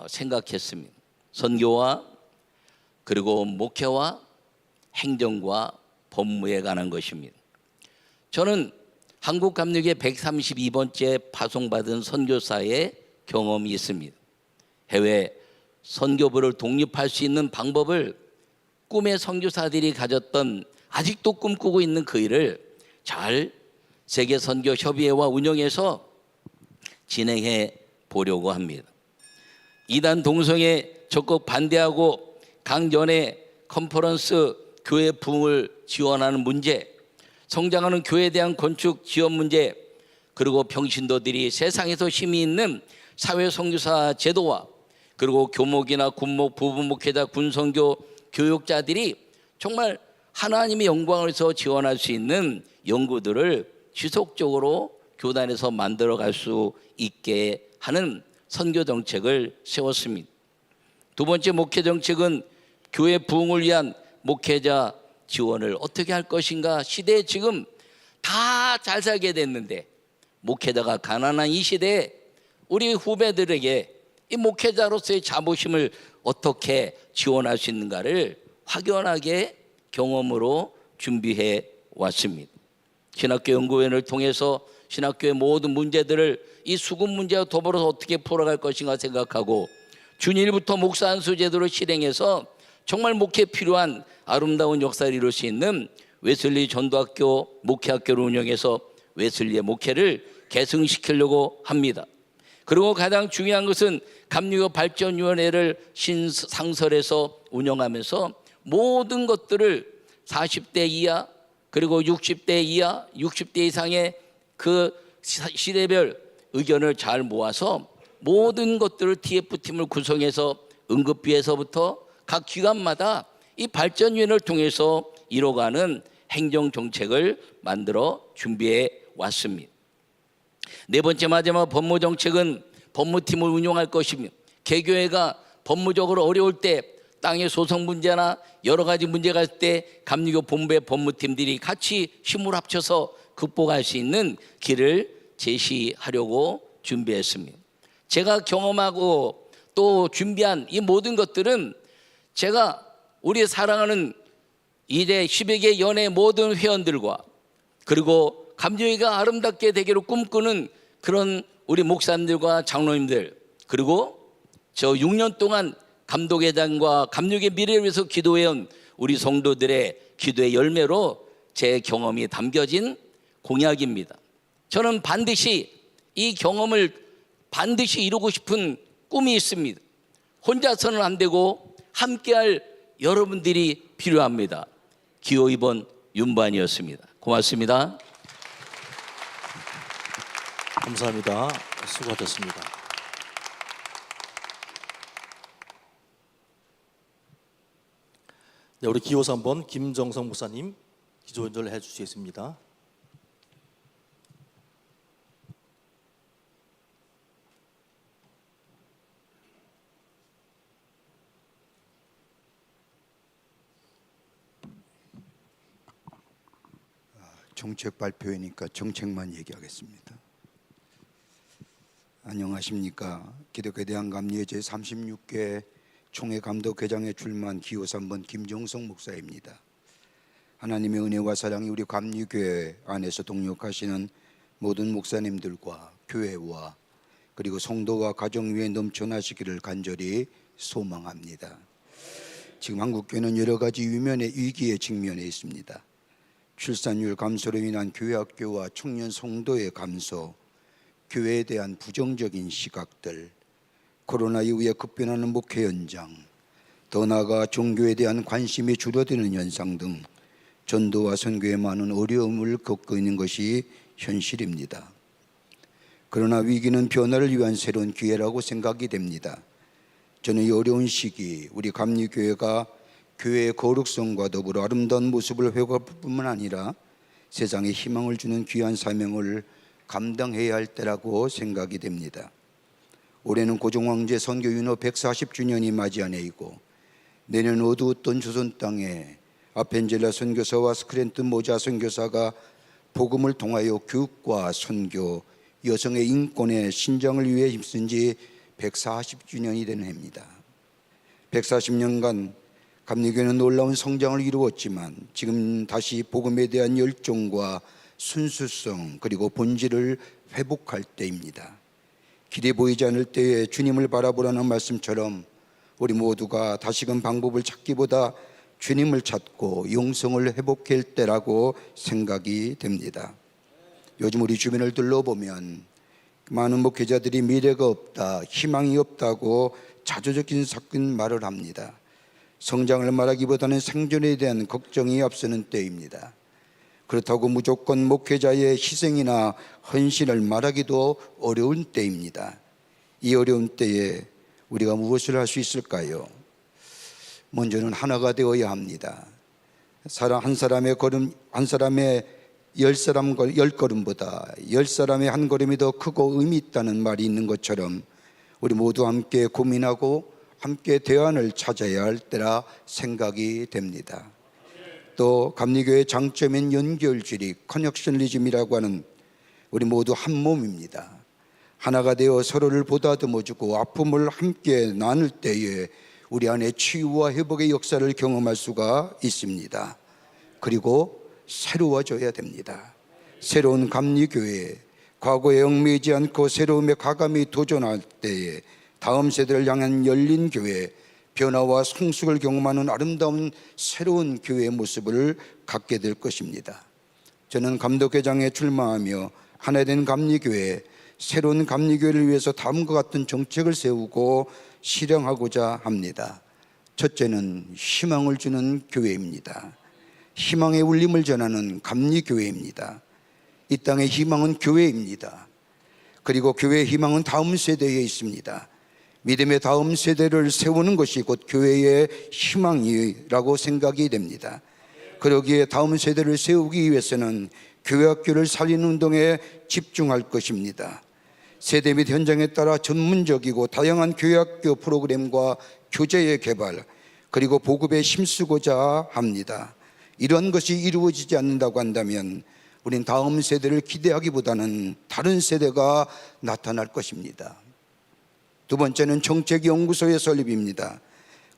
생각했습니다. 선교와 그리고 목회와 행정과 법무에 관한 것입니다. 저는 한국 감리교회 132번째 파송받은 선교사의 경험이 있습니다. 해외 선교부를 독립할 수 있는 방법을 꿈의 선교사들이 가졌던, 아직도 꿈꾸고 있는 그 일을 잘 세계선교협의회와 운영해서 진행해 보려고 합니다. 이단 동성애 적극 반대하고 강연회 컨퍼런스 교회 부흥을 지원하는 문제, 성장하는 교회에 대한 건축 지원 문제, 그리고 평신도들이 세상에서 힘이 있는 사회 선교사 제도와 그리고 교목이나 군목, 부부목회자, 군선교 교육자들이 정말 하나님의 영광을 위해서 지원할 수 있는 연구들을 지속적으로 교단에서 만들어갈 수 있게 하는 선교 정책을 세웠습니다. 2번째 목회 정책은 교회 부흥을 위한 목회자 지원을 어떻게 할 것인가. 시대에 지금 다 잘 살게 됐는데 목회자가 가난한 이 시대에 우리 후배들에게 이 목회자로서의 자부심을 어떻게 지원할 수 있는가를 확연하게 경험으로 준비해 왔습니다. 신학교 연구원을 통해서 신학교의 모든 문제들을 이 수급 문제와 더불어서 어떻게 풀어갈 것인가 생각하고 준일부터 목사 안수 제도를 실행해서 정말 목회에 필요한 아름다운 역사를 이룰 수 있는 웨슬리 전도학교 목회학교를 운영해서 웨슬리의 목회를 계승시키려고 합니다. 그리고 가장 중요한 것은 감리교 발전위원회를 신상설해서 운영하면서 모든 것들을 40대 이하 그리고 60대 이하 60대 이상의 그 시대별 의견을 잘 모아서 모든 것들을 TF팀을 구성해서 응급비에서부터 각 기관마다 이 발전위원회를 통해서 이뤄가는 행정정책을 만들어 준비해 왔습니다. 네 번째 마지막 법무정책은 법무팀을 운영할 것이며 개교회가 법무적으로 어려울 때 땅의 소송 문제나 여러 가지 문제가 있을 때 감리교 본부의 법무팀들이 같이 힘을 합쳐서 극복할 수 있는 길을 제시하려고 준비했습니다. 제가 경험하고 또 준비한 이 모든 것들은 제가 우리 사랑하는 이제 10여 연의 모든 회원들과 그리고 감리교회가 아름답게 되기를 꿈꾸는 그런 우리 목사님들과 장로님들 그리고 저 6년 동안 감독회장과 감리교회 미래를 위해서 기도해온 우리 성도들의 기도의 열매로 제 경험이 담겨진 공약입니다. 저는 반드시 이 경험을 반드시 이루고 싶은 꿈이 있습니다. 혼자서는 안 되고 함께할 여러분들이 필요합니다. 기호 2번 윤반이었습니다. 고맙습니다. 감사합니다. 수고하셨습니다. 네, 우리 기호 3번 김정성 목사님 기도 연설을 해주시겠습니다. 정책 발표회니까 정책만 얘기하겠습니다. 안녕하십니까. 기독교에 대한 감리회 제36회 총회 감독회장에 출마한 기호 3번 김정성 목사입니다. 하나님의 은혜와 사랑이 우리 감리교회 안에서 동역하시는 모든 목사님들과 교회와 그리고 성도와 가정 위에 넘쳐나시기를 간절히 소망합니다. 지금 한국교회는 여러 가지 위면의 위기에 직면해 있습니다. 출산율 감소로 인한 교회학교와 청년 성도의 감소, 교회에 대한 부정적인 시각들, 코로나 이후에 급변하는 목회 현장, 더 나아가 종교에 대한 관심이 줄어드는 현상 등 전도와 선교에 많은 어려움을 겪고 있는 것이 현실입니다. 그러나 위기는 변화를 위한 새로운 기회라고 생각이 됩니다. 저는 이 어려운 시기 우리 감리교회가 교회의 거룩성과 더불어 아름다운 모습을 회복할 뿐만 아니라 세상에 희망을 주는 귀한 사명을 감당해야 할 때라고 생각이 됩니다. 올해는 고종황제 선교 윤호 140주년이 맞이한 해이고 내년 어두웠던 조선 땅에 아펜젤라 선교사와 스크랜튼 모자 선교사가 복음을 통하여 교육과 선교, 여성의 인권의 신장을 위해 힘쓴 지 140주년이 되는 해입니다. 140년간 감리교회는 놀라운 성장을 이루었지만 지금 다시 복음에 대한 열정과 순수성 그리고 본질을 회복할 때입니다. 길이 보이지 않을 때에 주님을 바라보라는 말씀처럼 우리 모두가 다시금 방법을 찾기보다 주님을 찾고 영성을 회복할 때라고 생각이 됩니다. 요즘 우리 주변을 둘러보면 많은 목회자들이 미래가 없다, 희망이 없다고 자조적인 섞인 말을 합니다. 성장을 말하기보다는 생존에 대한 걱정이 앞서는 때입니다. 그렇다고 무조건 목회자의 희생이나 헌신을 말하기도 어려운 때입니다. 이 어려운 때에 우리가 무엇을 할 수 있을까요? 먼저는 하나가 되어야 합니다. 한 사람의 걸음, 한 사람의 10걸음보다 10사람의 한 걸음이 더 크고 의미 있다는 말이 있는 것처럼 우리 모두 함께 고민하고 함께 대안을 찾아야 할 때라 생각이 됩니다. 또 감리교회의 장점인 연결주의, 커넥션리즘이라고 하는 우리 모두 한 몸입니다. 하나가 되어 서로를 보다듬어주고 아픔을 함께 나눌 때에 우리 안에 치유와 회복의 역사를 경험할 수가 있습니다. 그리고 새로워져야 됩니다. 새로운 감리교회, 과거에 얽매이지 않고 새로움에 과감히 도전할 때에 다음 세대를 향한 열린 교회, 변화와 성숙을 경험하는 아름다운 새로운 교회의 모습을 갖게 될 것입니다. 저는 감독회장에 출마하며 하나된 감리교회, 새로운 감리교회를 위해서 다음과 같은 정책을 세우고 실행하고자 합니다. 첫째는 희망을 주는 교회입니다. 희망의 울림을 전하는 감리교회입니다. 이 땅의 희망은 교회입니다. 그리고 교회의 희망은 다음 세대에 있습니다. 믿음의 다음 세대를 세우는 것이 곧 교회의 희망이라고 생각이 됩니다. 그러기에 다음 세대를 세우기 위해서는 교회학교를 살리는 운동에 집중할 것입니다. 세대 및 현장에 따라 전문적이고 다양한 교회학교 프로그램과 교재의 개발, 그리고 보급에 힘쓰고자 합니다. 이런 것이 이루어지지 않는다고 한다면 우린 다음 세대를 기대하기보다는 다른 세대가 나타날 것입니다. 두 번째는 정책연구소의 설립입니다.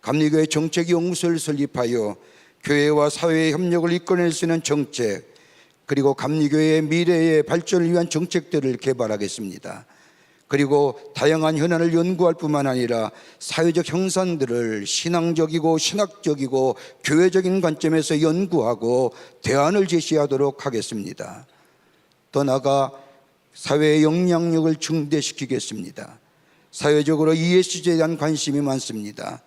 감리교회 정책연구소를 설립하여 교회와 사회의 협력을 이끌어낼 수 있는 정책, 그리고 감리교회의 미래의 발전을 위한 정책들을 개발하겠습니다. 그리고 다양한 현안을 연구할 뿐만 아니라 사회적 형상들을 신앙적이고 신학적이고 교회적인 관점에서 연구하고 대안을 제시하도록 하겠습니다. 더 나아가 사회의 영향력을 증대시키겠습니다. 사회적으로 ESG에 대한 관심이 많습니다.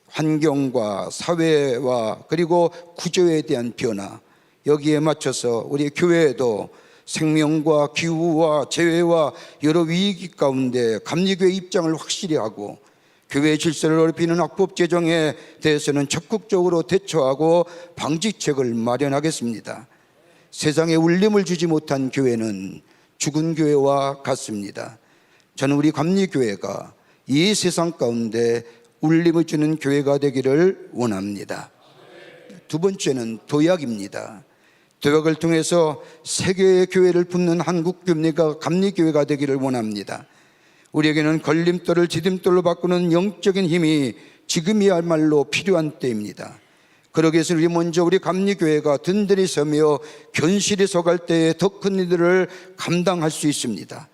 환경과 사회와 그리고 구조에 대한 변화, 여기에 맞춰서 우리 교회에도 생명과 기후와 재해와 여러 위기 가운데 감리교회 입장을 확실히 하고 교회의 질서를 어렵히는 악법 제정에 대해서는 적극적으로 대처하고 방지책을 마련하겠습니다. 세상에 울림을 주지 못한 교회는 죽은 교회와 같습니다. 저는 우리 감리교회가 이 세상 가운데 울림을 주는 교회가 되기를 원합니다. 두 번째는 도약입니다. 도약을 통해서 세계의 교회를 품는 한국 감리교회가 되기를 원합니다. 우리에게는 걸림돌을 디딤돌로 바꾸는 영적인 힘이 지금이야말로 필요한 때입니다. 그러기 위해서 먼저 우리 감리교회가 든든히 서며 견실히 서갈 때에 더 큰 일들을 감당할 수 있습니다.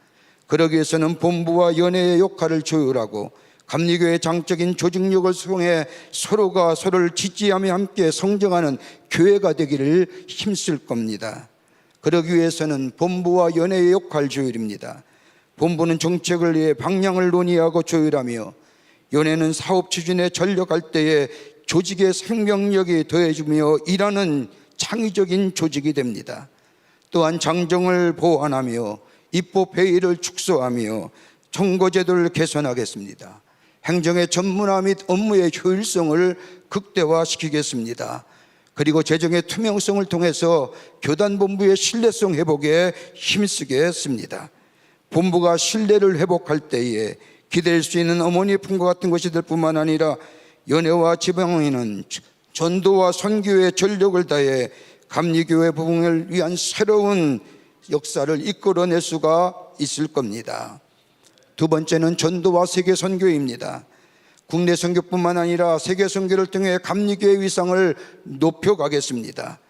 그러기 위해서는 본부와 연회의 역할을 조율하고 감리교회의 장적인 조직력을 수용해 서로가 서로를 지지하며 함께 성장하는 교회가 되기를 힘쓸 겁니다. 그러기 위해서는 본부와 연회의 역할 조율입니다. 본부는 정책을 위해 방향을 논의하고 조율하며 연회는 사업 추진에 전력할 때에 조직의 생명력이 더해지며 일하는 창의적인 조직이 됩니다. 또한 장정을 보완하며 입법회의를 축소하며 청구제도를 개선하겠습니다. 행정의 전문화 및 업무의 효율성을 극대화시키겠습니다. 그리고 재정의 투명성을 통해서 교단본부의 신뢰성 회복에 힘쓰겠습니다. 본부가 신뢰를 회복할 때에 기댈 수 있는 어머니의 품과 같은 것이 될 뿐만 아니라 연회와 지방의는 전도와 선교에 전력을 다해 감리교회 부흥을 위한 새로운 역사를 이끌어낼 수가 있을 겁니다. 두 번째는 전도와 세계 선교입니다. 국내 선교뿐만 아니라 세계 선교를 통해 감리교회의 위상을 높여가겠습니다.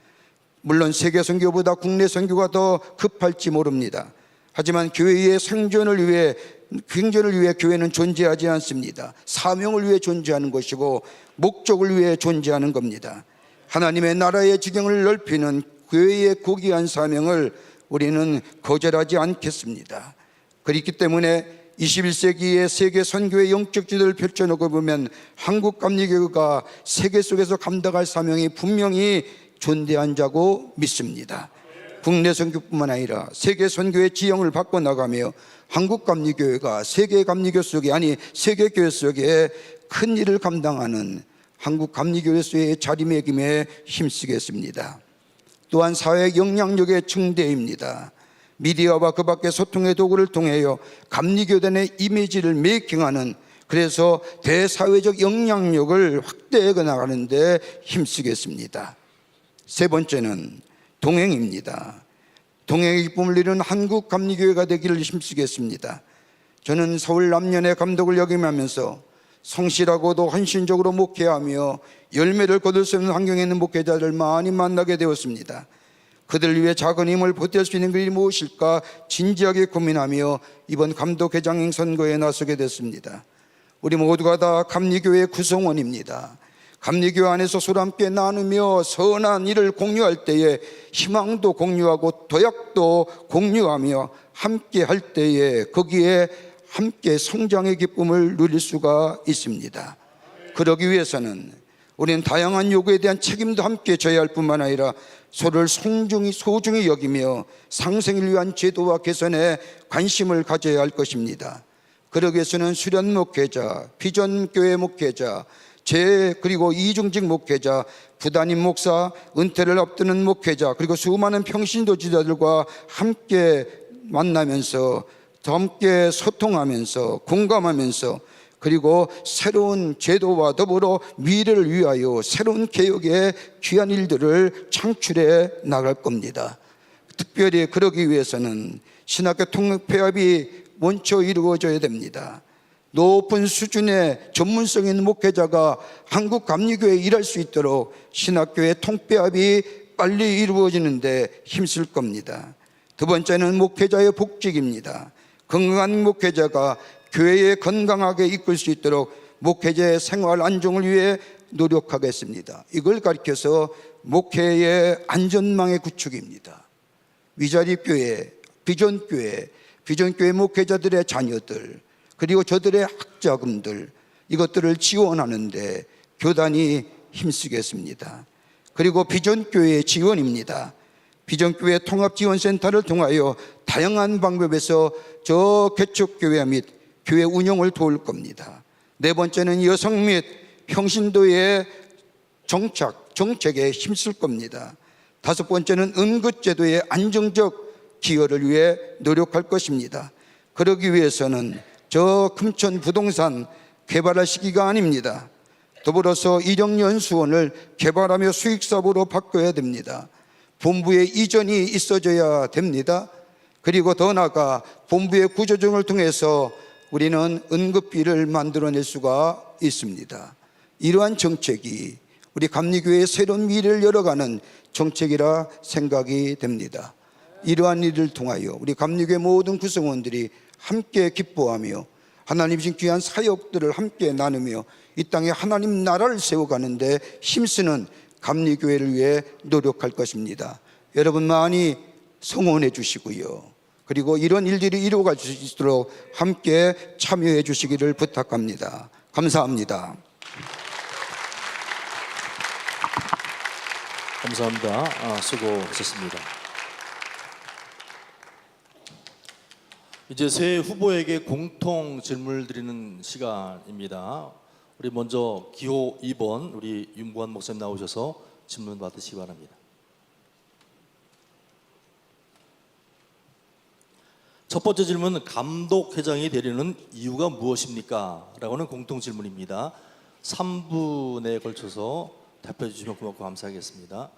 물론 세계 선교보다 국내 선교가 더 급할지 모릅니다. 하지만 교회의 생존을 위해 교회는 존재하지 않습니다. 사명을 위해 존재하는 것이고 목적을 위해 존재하는 겁니다. 하나님의 나라의 지경을 넓히는 교회의 고귀한 사명을 우리는 거절하지 않겠습니다. 그렇기 때문에 21세기의 세계 선교의 영적 지도를 펼쳐놓고 보면 한국 감리교회가 세계 속에서 감당할 사명이 분명히 존재한 자고 믿습니다. 국내 선교뿐만 아니라 세계 선교의 지형을 바꿔나가며 한국 감리교회가 세계 감리교 속에 세계 교회 속에 큰 일을 감당하는 한국 감리교회의 자리매김에 힘쓰겠습니다. 또한 사회 영향력의 증대입니다. 미디어와 그 밖의 소통의 도구를 통하여 감리교단의 이미지를 메이킹하는, 그래서 대사회적 영향력을 확대해 나가는 데 힘쓰겠습니다. 세 번째는 동행입니다. 동행의 기쁨을 이루는 한국 감리교회가 되기를 힘쓰겠습니다. 저는 서울 남년의 감독을 역임하면서 성실하고도 헌신적으로 목회하며 열매를 거둘 수 있는 환경에 있는 목회자를 많이 만나게 되었습니다. 그들을 위해 작은 힘을 보탤 수 있는 것이 무엇일까 진지하게 고민하며 이번 감독회장 선거에 나서게 됐습니다. 우리 모두가 다 감리교회 구성원입니다. 감리교회 안에서 서로 함께 나누며 선한 일을 공유할 때에 희망도 공유하고 도약도 공유하며 함께 할 때에 거기에 함께 성장의 기쁨을 누릴 수가 있습니다. 그러기 위해서는 우리는 다양한 요구에 대한 책임도 함께 져야 할 뿐만 아니라 서로를 소중히 여기며 상생을 위한 제도와 개선에 관심을 가져야 할 것입니다. 그러기 위해서는 수련 목회자, 비전교회 목회자, 그리고 이중직 목회자, 부담임 목사, 은퇴를 앞두는 목회자, 그리고 수많은 평신도 지도자들과 함께 만나면서 함께 소통하면서 공감하면서 그리고 새로운 제도와 더불어 미래를 위하여 새로운 개혁의 귀한 일들을 창출해 나갈 겁니다. 특별히 그러기 위해서는 신학교 통합폐합이 먼저 이루어져야 됩니다. 높은 수준의 전문성 있는 목회자가 한국 감리교회에 일할 수 있도록 신학교의 통폐합이 빨리 이루어지는데 힘쓸 겁니다. 두 번째는 목회자의 복직입니다. 건강한 목회자가 교회에 건강하게 이끌 수 있도록 목회자의 생활 안정을 위해 노력하겠습니다. 이걸 가리켜서 목회의 안전망의 구축입니다. 위자립교회, 비전교회 목회자들의 자녀들, 그리고 저들의 학자금들, 이것들을 지원하는데 교단이 힘쓰겠습니다. 그리고 비전교회의 지원입니다. 비전교회 통합지원센터를 통하여 다양한 방법에서 개척교회 및 교회 운영을 도울 겁니다. 네 번째는 여성 및 평신도의 정책에 힘쓸 겁니다. 다섯 번째는 은급제도의 안정적 기여를 위해 노력할 것입니다. 그러기 위해서는 금천 부동산 개발할 시기가 아닙니다. 더불어서 일용연수원을 개발하며 수익사업으로 바꿔야 됩니다. 본부의 이전이 있어져야 됩니다. 그리고 더 나아가 본부의 구조조정을 통해서 우리는 응급비를 만들어낼 수가 있습니다. 이러한 정책이 우리 감리교회의 새로운 미래를 열어가는 정책이라 생각이 됩니다. 이러한 일을 통하여 우리 감리교회 모든 구성원들이 함께 기뻐하며 하나님 주신 귀한 사역들을 함께 나누며 이 땅에 하나님 나라를 세워가는데 힘쓰는 감리교회를 위해 노력할 것입니다. 여러분 많이 성원해 주시고요. 그리고 이런 일들이 이루어갈 수 있도록 함께 참여해 주시기를 부탁합니다. 감사합니다. 감사합니다. 수고하셨습니다. 이제 새 후보에게 공통 질문을 드리는 시간입니다. 우리 먼저 기호 2번 우리 윤보환 목사님 나오셔서 질문 받으시기 바랍니다. 첫 번째 질문은 감독회장이 되려는 이유가 무엇입니까? 라고는 공통 질문입니다. 3분에 걸쳐서 답해 주시면 고맙고 감사하겠습니다.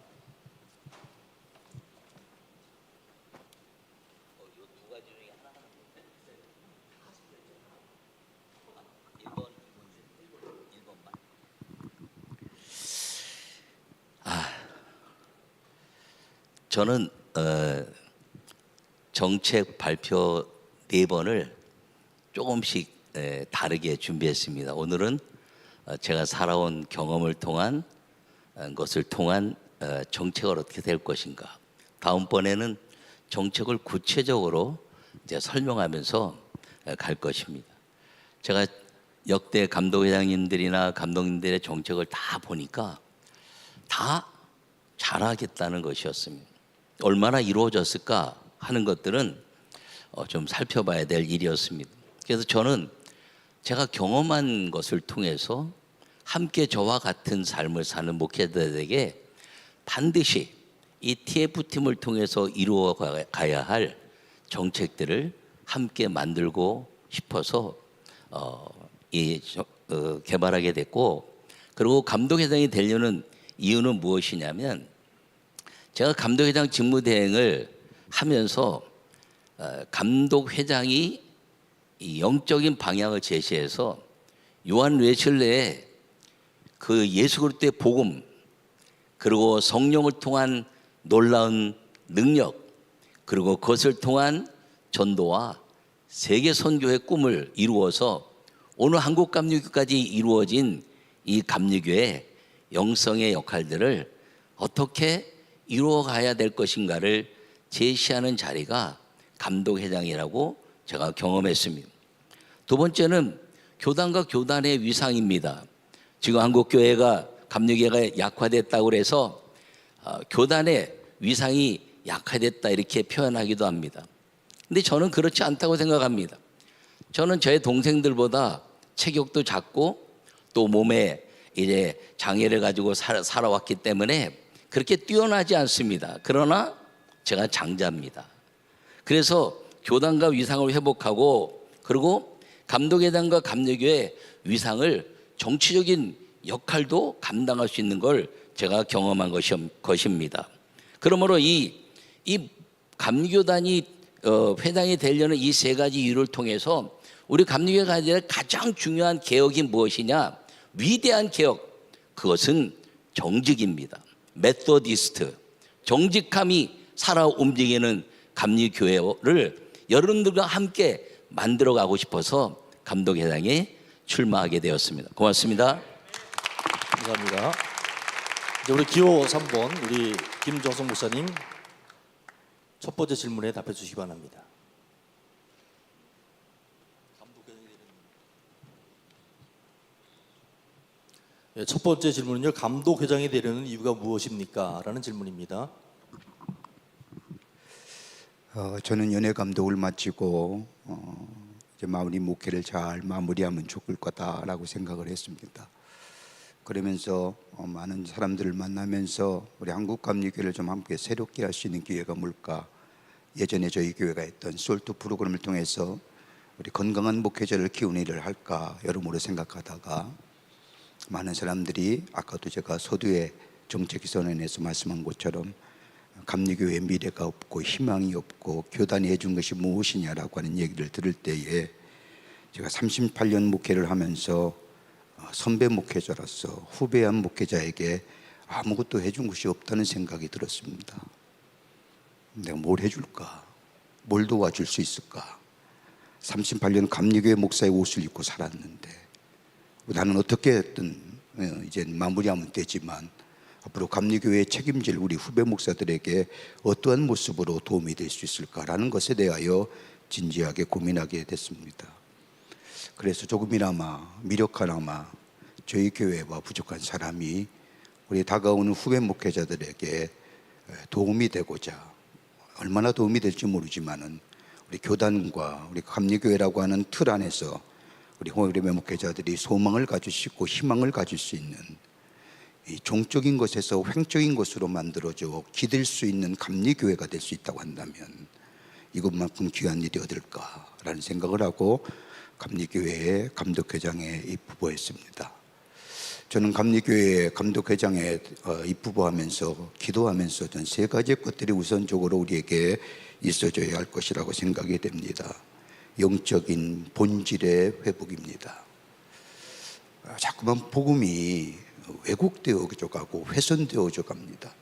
저는 정책 발표 4번을 조금씩 다르게 준비했습니다. 오늘은 제가 살아온 경험을 통한 것을 통한 정책을 어떻게 될 것인가. 다음번에는 정책을 구체적으로 이제 설명하면서 갈 것입니다. 제가 역대 감독회장님들이나 감독님들의 정책을 다 보니까 다 잘하겠다는 것이었습니다. 얼마나 이루어졌을까 하는 것들은 좀 살펴봐야 될 일이었습니다. 그래서 저는 제가 경험한 것을 통해서 함께 저와 같은 삶을 사는 목회자들에게 반드시 이 TF팀을 통해서 이루어 가야 할 정책들을 함께 만들고 싶어서 개발하게 됐고, 그리고 감독회장이 되려는 이유는 무엇이냐면 제가 감독회장 직무대행을 하면서 감독회장이 이 영적인 방향을 제시해서 요한 웨슬레의 그 예수 그리스도의 복음 그리고 성령을 통한 놀라운 능력, 그리고 그것을 통한 전도와 세계 선교의 꿈을 이루어서 오늘 한국 감리교까지 이루어진 이 감리교의 영성의 역할들을 어떻게 이루어가야 될 것인가를 제시하는 자리가 감독회장이라고 제가 경험했습니다. 두 번째는 교단과 교단의 위상입니다. 지금 한국교회가 감리교회가 약화됐다고 해서 교단의 위상이 약화됐다 이렇게 표현하기도 합니다. 근데 저는 그렇지 않다고 생각합니다. 저는 제 동생들보다 체격도 작고 또 몸에 이제 장애를 가지고 살아왔기 때문에 그렇게 뛰어나지 않습니다. 그러나 제가 장자입니다. 그래서 교단과 위상을 회복하고 그리고 감독회장과 감리교의 위상을 정치적인 역할도 감당할 수 있는 걸 제가 경험한 것입니다. 그러므로 이 감리교단이 회장이 되려는 이 세 가지 이유를 통해서 우리 감리교회가 가야 될 가장 중요한 개혁이 무엇이냐? 위대한 개혁, 그것은 정직입니다. 메소디스트, 정직함이 살아 움직이는 감리교회를 여러분들과 함께 만들어가고 싶어서 감독회장에 출마하게 되었습니다. 고맙습니다. 감사합니다. 이제 우리 기호 3번 우리 김종성 목사님 첫 번째 질문에 답해 주시기 바랍니다. 네, 첫 번째 질문은요. 감독회장이 되려는 이유가 무엇입니까? 라는 질문입니다. 저는 연예 감독을 마치고 이제 마무리 목회를 잘 마무리하면 좋을 거다라고 생각을 했습니다. 그러면서 많은 사람들을 만나면서 우리 한국 감리교회를 좀 함께 새롭게 할 수 있는 기회가 뭘까? 예전에 저희 교회가 했던 솔트 프로그램을 통해서 우리 건강한 목회자를 키우는 일을 할까 여러모로 생각하다가 많은 사람들이 아까도 제가 서두에 정책 선언에서 말씀한 것처럼 감리교회의 미래가 없고 희망이 없고 교단이 해준 것이 무엇이냐라고 하는 얘기를 들을 때에 제가 38년 목회를 하면서 선배 목회자로서 후배한 목회자에게 아무것도 해준 것이 없다는 생각이 들었습니다. 내가 뭘 해줄까? 뭘 도와줄 수 있을까? 38년 감리교회 목사의 옷을 입고 살았는데 나는 어떻게든 이제 마무리하면 되지만 앞으로 감리교회에 책임질 우리 후배 목사들에게 어떠한 모습으로 도움이 될 수 있을까라는 것에 대하여 진지하게 고민하게 됐습니다. 그래서 조금이나마 미력하나마 저희 교회와 부족한 사람이 우리 다가오는 후배 목회자들에게 도움이 되고자 얼마나 도움이 될지 모르지만은 우리 교단과 우리 감리교회라고 하는 틀 안에서 우리 후배 목회자들이 소망을 가질 수 있고 희망을 가질 수 있는 이 종적인 것에서 횡적인 것으로 만들어져 기댈 수 있는 감리교회가 될 수 있다고 한다면 이것만큼 귀한 일이 어딜까라는 생각을 하고 감리교회의 감독회장에 입후보했습니다. 저는 감리교회 감독회장에 입후보하면서 기도하면서 전 세 가지 것들이 우선적으로 우리에게 있어져야 할 것이라고 생각이 됩니다. 영적인 본질의 회복입니다. 자꾸만 복음이 왜곡되어져 가고 훼손되어져 갑니다.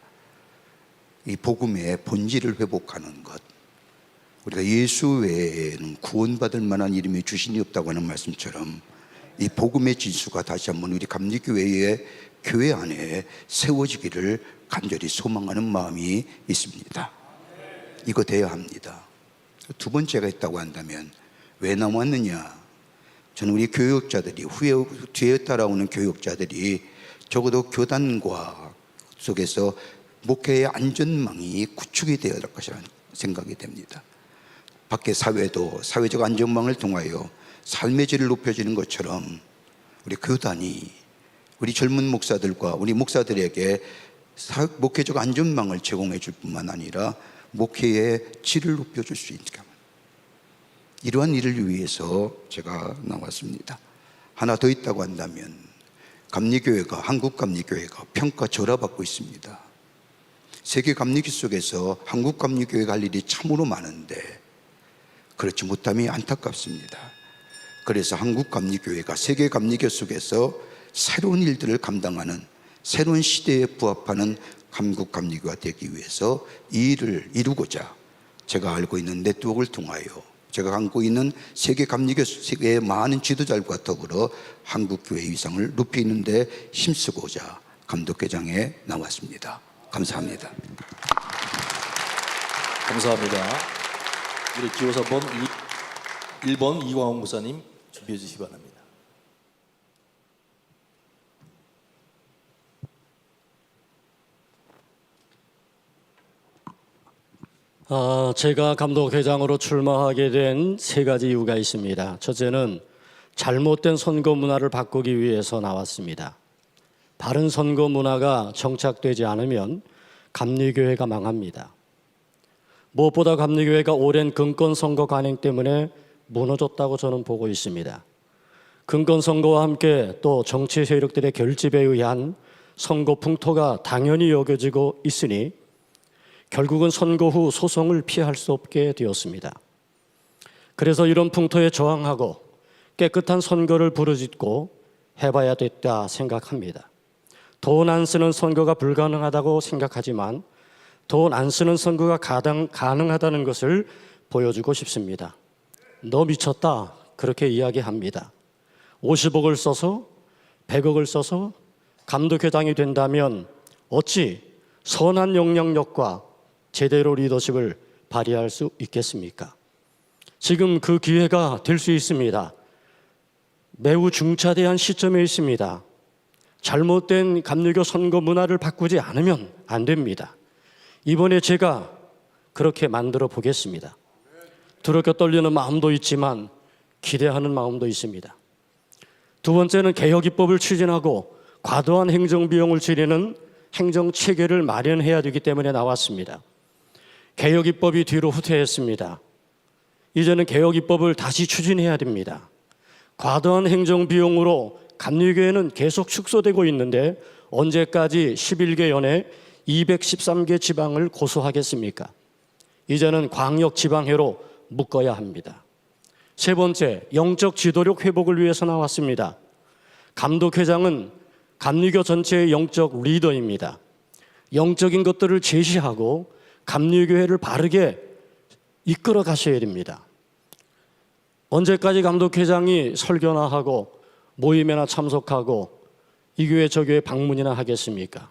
이 복음의 본질을 회복하는 것, 우리가 예수 외에는 구원받을 만한 이름이 주신이 없다고 하는 말씀처럼 이 복음의 진수가 다시 한번 우리 감리교회의 교회 안에 세워지기를 간절히 소망하는 마음이 있습니다. 이거 돼야 합니다. 두 번째가 있다고 한다면 왜 남았느냐? 저는 우리 교육자들이 뒤에 따라오는 교육자들이 적어도 교단과 속에서 목회의 안전망이 구축이 되어야 할 것이라는 생각이 됩니다. 밖에 사회도 사회적 안전망을 통하여 삶의 질을 높여지는 것처럼 우리 교단이 우리 젊은 목사들과 우리 목사들에게 목회적 안전망을 제공해 줄 뿐만 아니라 목회의 질을 높여줄 수 있게 이러한 일을 위해서 제가 나왔습니다. 하나 더 있다고 한다면 감리교회가 한국 감리교회가 평가절하받고 있습니다. 세계 감리교 속에서 한국 감리교회가 할 일이 참으로 많은데 그렇지 못함이 안타깝습니다. 그래서 한국 감리교회가 세계 감리교 속에서 새로운 일들을 감당하는 새로운 시대에 부합하는 한국 감리교가 되기 위해서 이 일을 이루고자 제가 알고 있는 네트워크를 통하여 제가 갖고 있는 세계 감리교 세계의 많은 지도자들과 더불어 한국 교회 위상을 높이는 데 힘쓰고자 감독회장에 나왔습니다. 감사합니다. 감사합니다. 우리 기호사번 1번 이광호 목사님 준비해 주시기 바랍니다. 제가 감독회장으로 출마하게 된 세 가지 이유가 있습니다. 첫째는 잘못된 선거 문화를 바꾸기 위해서 나왔습니다. 바른 선거 문화가 정착되지 않으면 감리교회가 망합니다. 무엇보다 감리교회가 오랜 금권선거 관행 때문에 무너졌다고 저는 보고 있습니다. 금권선거와 함께 또 정치 세력들의 결집에 의한 선거 풍토가 당연히 여겨지고 있으니 결국은 선거 후 소송을 피할 수 없게 되었습니다. 그래서 이런 풍토에 저항하고 깨끗한 선거를 부르짖고 해봐야 됐다 생각합니다. 돈 안 쓰는 선거가 불가능하다고 생각하지만 돈 안 쓰는 선거가 가능하다는 것을 보여주고 싶습니다. 너 미쳤다 그렇게 이야기합니다. 50억을 써서 100억을 써서 감독회장이 된다면 어찌 선한 영향력과 제대로 리더십을 발휘할 수 있겠습니까? 지금 그 기회가 될 수 있습니다. 매우 중차대한 시점에 있습니다. 잘못된 감리교 선거 문화를 바꾸지 않으면 안 됩니다. 이번에 제가 그렇게 만들어 보겠습니다. 두렵게 떨리는 마음도 있지만 기대하는 마음도 있습니다. 두 번째는 개혁 입법을 추진하고 과도한 행정 비용을 줄이는 행정 체계를 마련해야 되기 때문에 나왔습니다. 개혁 입법이 뒤로 후퇴했습니다. 이제는 개혁 입법을 다시 추진해야 됩니다. 과도한 행정 비용으로 감리교회는 계속 축소되고 있는데 언제까지 11개 연에 213개 지방을 고소하겠습니까? 이제는 광역 지방회로 묶어야 합니다. 세 번째, 영적 지도력 회복을 위해서 나왔습니다. 감독회장은 감리교 전체의 영적 리더입니다. 영적인 것들을 제시하고 감리교회를 바르게 이끌어 가셔야 됩니다. 언제까지 감독회장이 설교나 하고 모임에나 참석하고 이 교회 저 교회 방문이나 하겠습니까?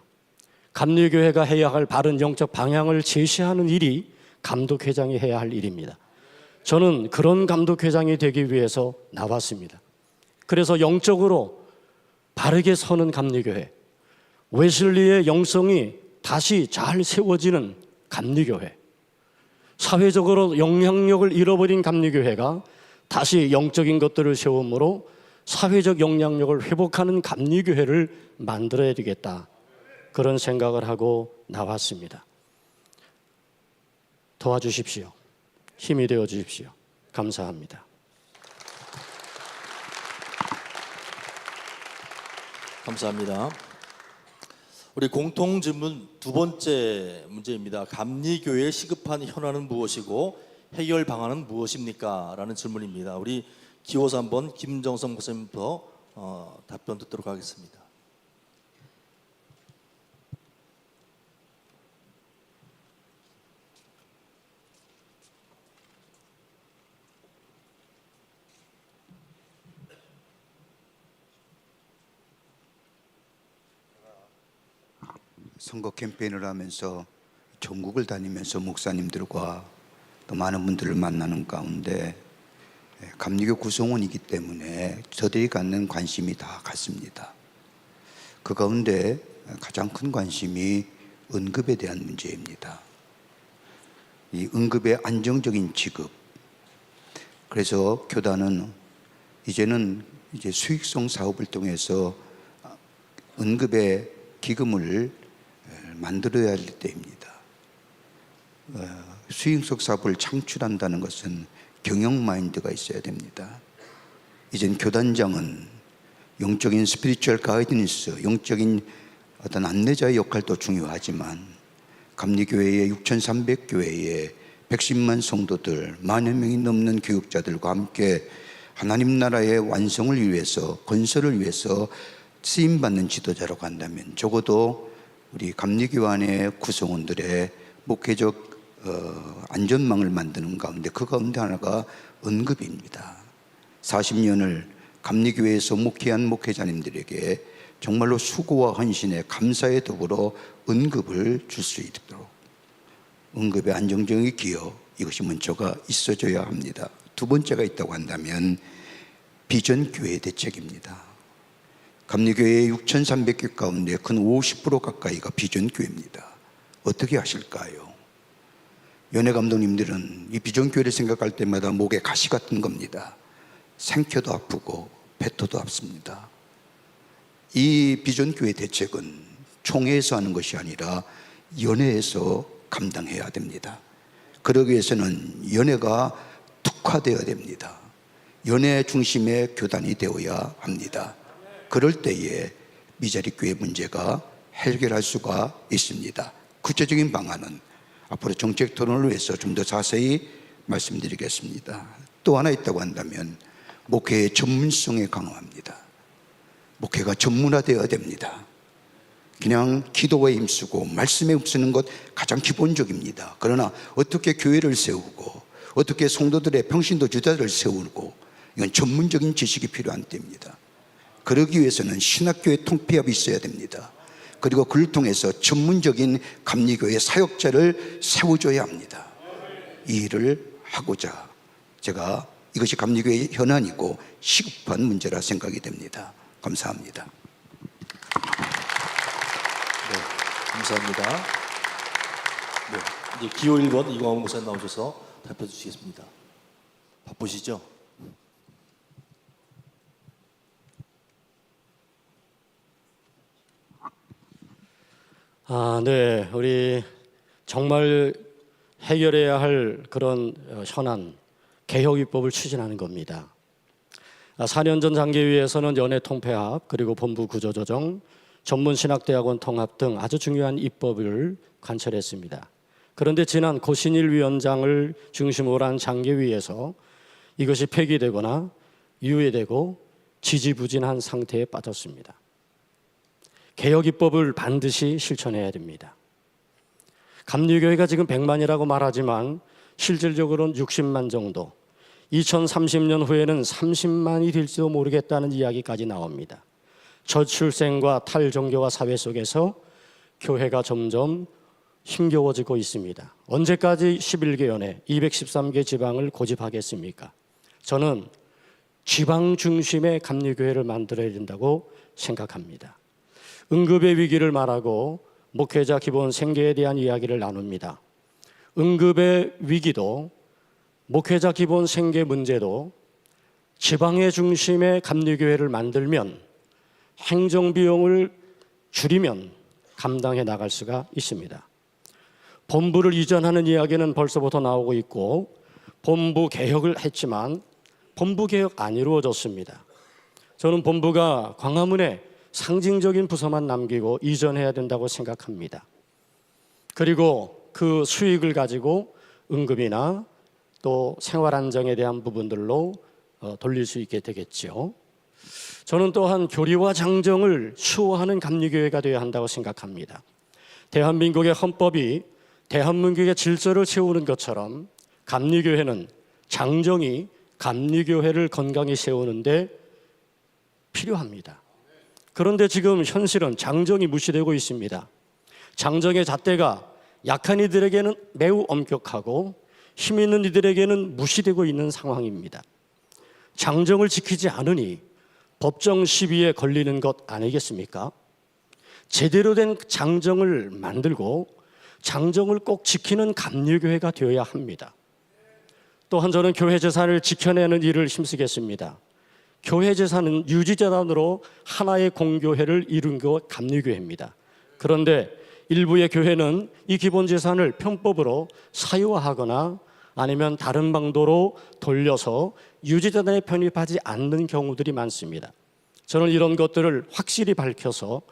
감리교회가 해야 할 바른 영적 방향을 제시하는 일이 감독회장이 해야 할 일입니다. 저는 그런 감독회장이 되기 위해서 나왔습니다. 그래서 영적으로 바르게 서는 감리교회, 웨슬리의 영성이 다시 잘 세워지는 감리교회, 사회적으로 영향력을 잃어버린 감리교회가 다시 영적인 것들을 세움으로 사회적 영향력을 회복하는 감리교회를 만들어야 되겠다, 그런 생각을 하고 나왔습니다. 도와주십시오. 힘이 되어 주십시오. 감사합니다. 감사합니다. 우리 공통 질문 두 번째 문제입니다. 감리교회에 시급한 현안은 무엇이고 해결 방안은 무엇입니까? 라는 질문입니다. 우리 기호사 한번 김정성 목사님부터 답변 듣도록 하겠습니다. 선거 캠페인을 하면서 전국을 다니면서 목사님들과 또 많은 분들을 만나는 가운데 감리교 구성원이기 때문에 저들이 갖는 관심이 다 같습니다. 그 가운데 가장 큰 관심이 응급에 대한 문제입니다. 이 응급의 안정적인 지급. 그래서 교단은 이제는 수익성 사업을 통해서 응급의 기금을 만들어야 할 때입니다. 수익성 사업을 창출한다는 것은 경영 마인드가 있어야 됩니다. 이젠 교단장은 영적인 스피리추얼 가이던스, 영적인 어떤 안내자의 역할도 중요하지만 감리교회의 6,300교회의 110만 성도들, 만여 명이 넘는 교육자들과 함께 하나님 나라의 완성을 위해서, 건설을 위해서 쓰임받는 지도자라고 한다면 적어도 우리 감리교환의 구성원들의 목회적 안전망을 만드는 가운데 그 가운데 하나가 언급입니다. 40년을 감리교회에서 목회한 목회자님들에게 정말로 수고와 헌신에 감사에 더불어 언급을 줄 수 있도록 언급의 안정적인 기여, 이것이 먼저가 있어줘야 합니다. 두 번째가 있다고 한다면 비전교회 대책입니다. 감리교회 6,300개 가운데 근 50% 가까이가 비전교회입니다. 어떻게 하실까요? 연예 감독님들은 이 비전교회를 생각할 때마다 목에 가시 같은 겁니다. 생켜도 아프고 뱉어도 아픕니다. 이 비전교회 대책은 총회에서 하는 것이 아니라 연회에서 감당해야 됩니다. 그러기 위해서는 연회가 특화되어야 됩니다. 연회 중심의 교단이 되어야 합니다. 그럴 때에 미자립 교회 문제가 해결할 수가 있습니다. 구체적인 방안은 앞으로 정책 토론을 위해서 좀 더 자세히 말씀드리겠습니다. 또 하나 있다고 한다면 목회의 전문성에 강화합니다. 목회가 전문화되어야 됩니다. 그냥 기도에 힘쓰고 말씀에 힘쓰는 것 가장 기본적입니다. 그러나 어떻게 교회를 세우고 어떻게 성도들의 평신도 주자를 세우고 이건 전문적인 지식이 필요한 때입니다. 그러기 위해서는 신학교의 통폐합이 있어야 됩니다. 그리고 그를 통해서 전문적인 감리교회 사역자를 세워줘야 합니다. 이 일을 하고자 제가 이것이 감리교회의 현안이고 시급한 문제라 생각이 됩니다. 감사합니다. 네, 감사합니다. 네, 이제 기호 1번 이광호 목사님 나오셔서 답변해 주시겠습니다. 바쁘시죠? 네, 우리 정말 해결해야 할 그런 현안, 개혁 입법을 추진하는 겁니다. 4년 전 장기위에서는 연회 통폐합 그리고 본부 구조 조정, 전문신학대학원 통합 등 아주 중요한 입법을 관철했습니다. 그런데 지난 고신일 위원장을 중심으로 한 장기위에서 이것이 폐기되거나 유예되고 지지부진한 상태에 빠졌습니다. 개혁 입법을 반드시 실천해야 됩니다. 감리교회가 지금 100만이라고 말하지만 실질적으로는 60만 정도, 2030년 후에는 30만이 될지도 모르겠다는 이야기까지 나옵니다. 저출생과 탈종교화 사회 속에서 교회가 점점 힘겨워지고 있습니다. 언제까지 11개 연회, 213개 지방을 고집하겠습니까? 저는 지방 중심의 감리교회를 만들어야 된다고 생각합니다. 응급의 위기를 말하고 목회자 기본 생계에 대한 이야기를 나눕니다. 응급의 위기도 목회자 기본 생계 문제도 지방의 중심의 감리교회를 만들면 행정비용을 줄이면 감당해 나갈 수가 있습니다. 본부를 이전하는 이야기는 벌써부터 나오고 있고 본부 개혁을 했지만 본부 개혁 안 이루어졌습니다. 저는 본부가 광화문에 상징적인 부서만 남기고 이전해야 된다고 생각합니다. 그리고 그 수익을 가지고 응급이나 또 생활안정에 대한 부분들로 돌릴 수 있게 되겠죠. 저는 또한 교리와 장정을 수호하는 감리교회가 되어야 한다고 생각합니다. 대한민국의 헌법이 대한민국의 질서를 세우는 것처럼 감리교회는 장정이 감리교회를 건강히 세우는데 필요합니다. 그런데 지금 현실은 장정이 무시되고 있습니다. 장정의 잣대가 약한 이들에게는 매우 엄격하고 힘 있는 이들에게는 무시되고 있는 상황입니다. 장정을 지키지 않으니 법정 시비에 걸리는 것 아니겠습니까? 제대로 된 장정을 만들고 장정을 꼭 지키는 감리교회가 되어야 합니다. 또한 저는 교회 재산을 지켜내는 일을 힘쓰겠습니다. 교회 재산은 유지재단으로 하나의 공교회를 이룬 것 감리교회입니다. 그런데 일부의 교회는 이 기본 재산을 편법으로 사유화하거나 아니면 다른 방도로 돌려서 유지재단에 편입하지 않는 경우들이 많습니다. 저는 이런 것들을 확실히 밝혀서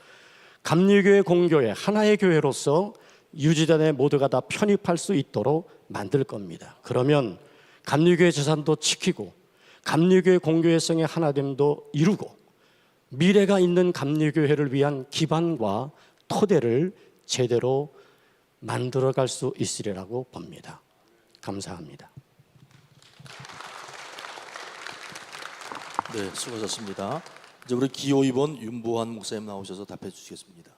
감리교회 공교회 하나의 교회로서 유지단에 모두가 다 편입할 수 있도록 만들 겁니다. 그러면 감리교회 재산도 지키고 감리교회 공교회성의 하나됨도 이루고 미래가 있는 감리교회를 위한 기반과 토대를 제대로 만들어갈 수 있으리라고 봅니다. 감사합니다. 네, 수고하셨습니다. 이제 우리 기호 2번 윤보환 목사님 나오셔서 답해 주시겠습니다.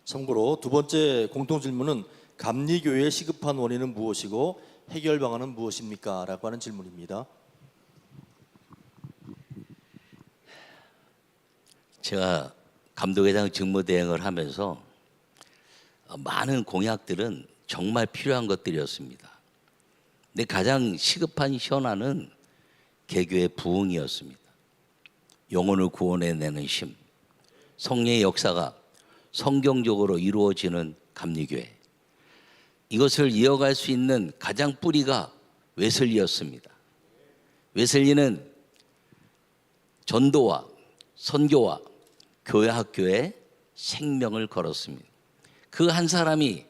참고로 두 번째 공통 질문은 감리교회의 시급한 원인은 무엇이고 해결 방안은 무엇입니까? 라고 하는 질문입니다. 제가 감독회장 직무대행을 하면서 많은 공약들은 정말 필요한 것들이었습니다. 근데 가장 시급한 현안은 개교의 부흥이었습니다. 영혼을 구원해내는 힘, 성령의 역사가 성경적으로 이루어지는 감리교회, 이것을 이어갈 수 있는 가장 뿌리가 웨슬리였습니다. 웨슬리는 전도와 선교와 교회 학교에 생명을 걸었습니다. 그 한 사람이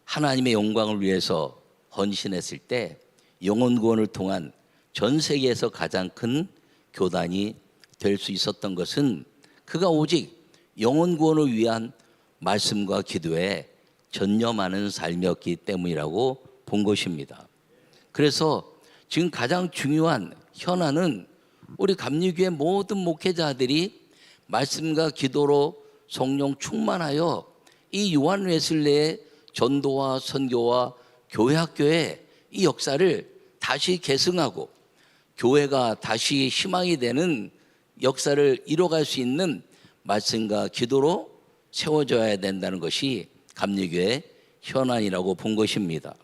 하나님의 영광을 위해서 헌신했을 때 영혼 구원을 통한 전 세계에서 가장 큰 교단이 될 수 있었던 것은 그가 오직 영혼 구원을 위한 말씀과 기도에 전념하는 삶이었기 때문이라고 본 것입니다. 그래서 지금 가장 중요한 현안은 우리 감리교회 모든 목회자들이 말씀과 기도로 성령 충만하여 이 요한 웨슬레의 전도와 선교와 교회 학교의 이 역사를 다시 계승하고 교회가 다시 희망이 되는 역사를 이뤄갈 수 있는 말씀과 기도로 세워져야 된다는 것이 감리교회의 현안이라고 본 것입니다.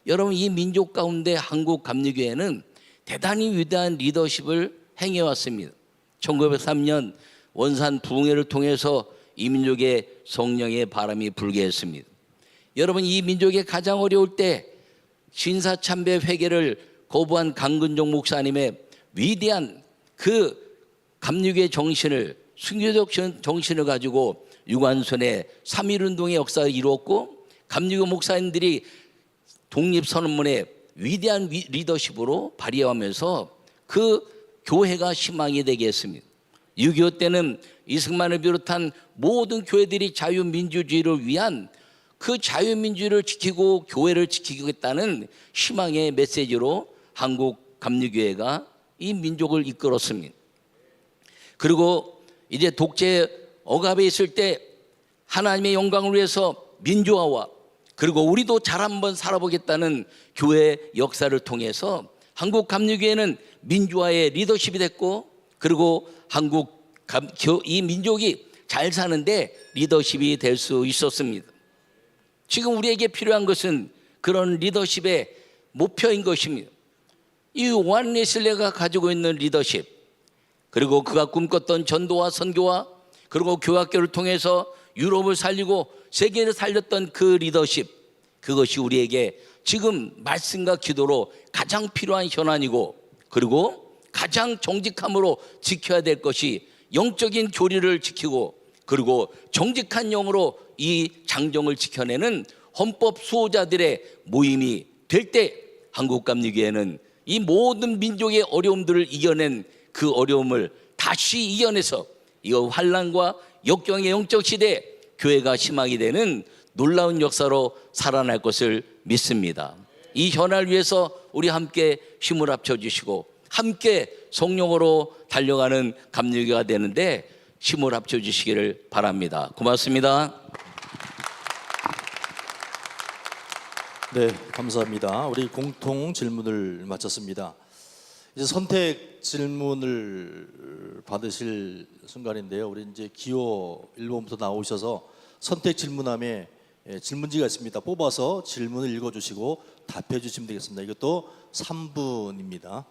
여러분, 이 민족 가운데 한국 감리교회는 대단히 위대한 리더십을 행해왔습니다. 1903년 원산 부흥회를 통해서 이 민족의 성령의 바람이 불게 했습니다. 여러분, 이 민족이 가장 어려울 때 신사참배 회개를 거부한 강근종 목사님의 위대한 그 감리교의 정신을, 순교적 정신을 가지고 유관순의 3.1운동의 역사를 이루었고, 감리교 목사님들이 독립선언문의 위대한 리더십으로 발휘하면서 그 교회가 희망이 되게 했습니다. 6.25 때는 이승만을 비롯한 모든 교회들이 자유민주주의를 위한 그 자유민주를 지키고 교회를 지키겠다는 희망의 메시지로 한국 감리교회가 이 민족을 이끌었습니다. 그리고 이제 독재 억압에 있을 때 하나님의 영광을 위해서 민주화와 그리고 우리도 잘 한번 살아보겠다는 교회 역사를 통해서 한국 감리교회는 민주화의 리더십이 됐고, 그리고 이 민족이 잘 사는데 리더십이 될 수 있었습니다. 지금 우리에게 필요한 것은 그런 리더십의 목표인 것입니다. 이 요한 웨슬레가 가지고 있는 리더십, 그리고 그가 꿈꿨던 전도와 선교와 그리고 교학교를 통해서 유럽을 살리고 세계를 살렸던 그 리더십, 그것이 우리에게 지금 말씀과 기도로 가장 필요한 현안이고, 그리고 가장 정직함으로 지켜야 될 것이 영적인 교리를 지키고, 그리고 정직한 영으로 이 장정을 지켜내는 헌법 수호자들의 모임이 될 때 한국 감리교회는 이 모든 민족의 어려움들을 이겨낸 그 어려움을 다시 이겨내서 이 환난과 역경의 영적 시대에 교회가 희망이 되는 놀라운 역사로 살아날 것을 믿습니다. 이 현안을 위해서 우리 함께 힘을 합쳐주시고 함께 성령으로 달려가는 감리교회가 되는데 힘을 합쳐주시기를 바랍니다. 고맙습니다. 네, 감사합니다. 우리 공통 질문을 마쳤습니다. 이제 선택 질문을 받으실 순간인데요. 우리 이제 기호 1번부터 나오셔서 선택 질문함에 질문지가 있습니다. 뽑아서 질문을 읽어주시고 답해 주시면 되겠습니다. 이것도 3분입니다.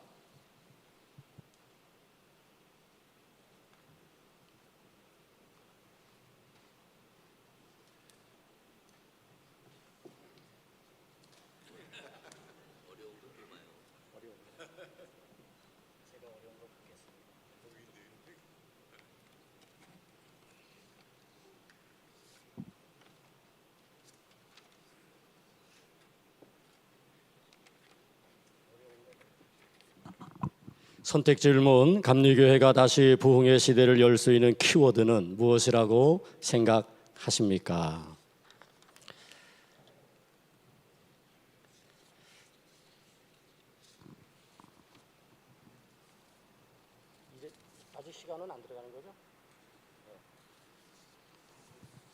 선택 질문, 감리교회가 다시 부흥의 시대를 열 수 있는 키워드는 무엇이라고 생각하십니까? 시간은 안 들어가는 거죠?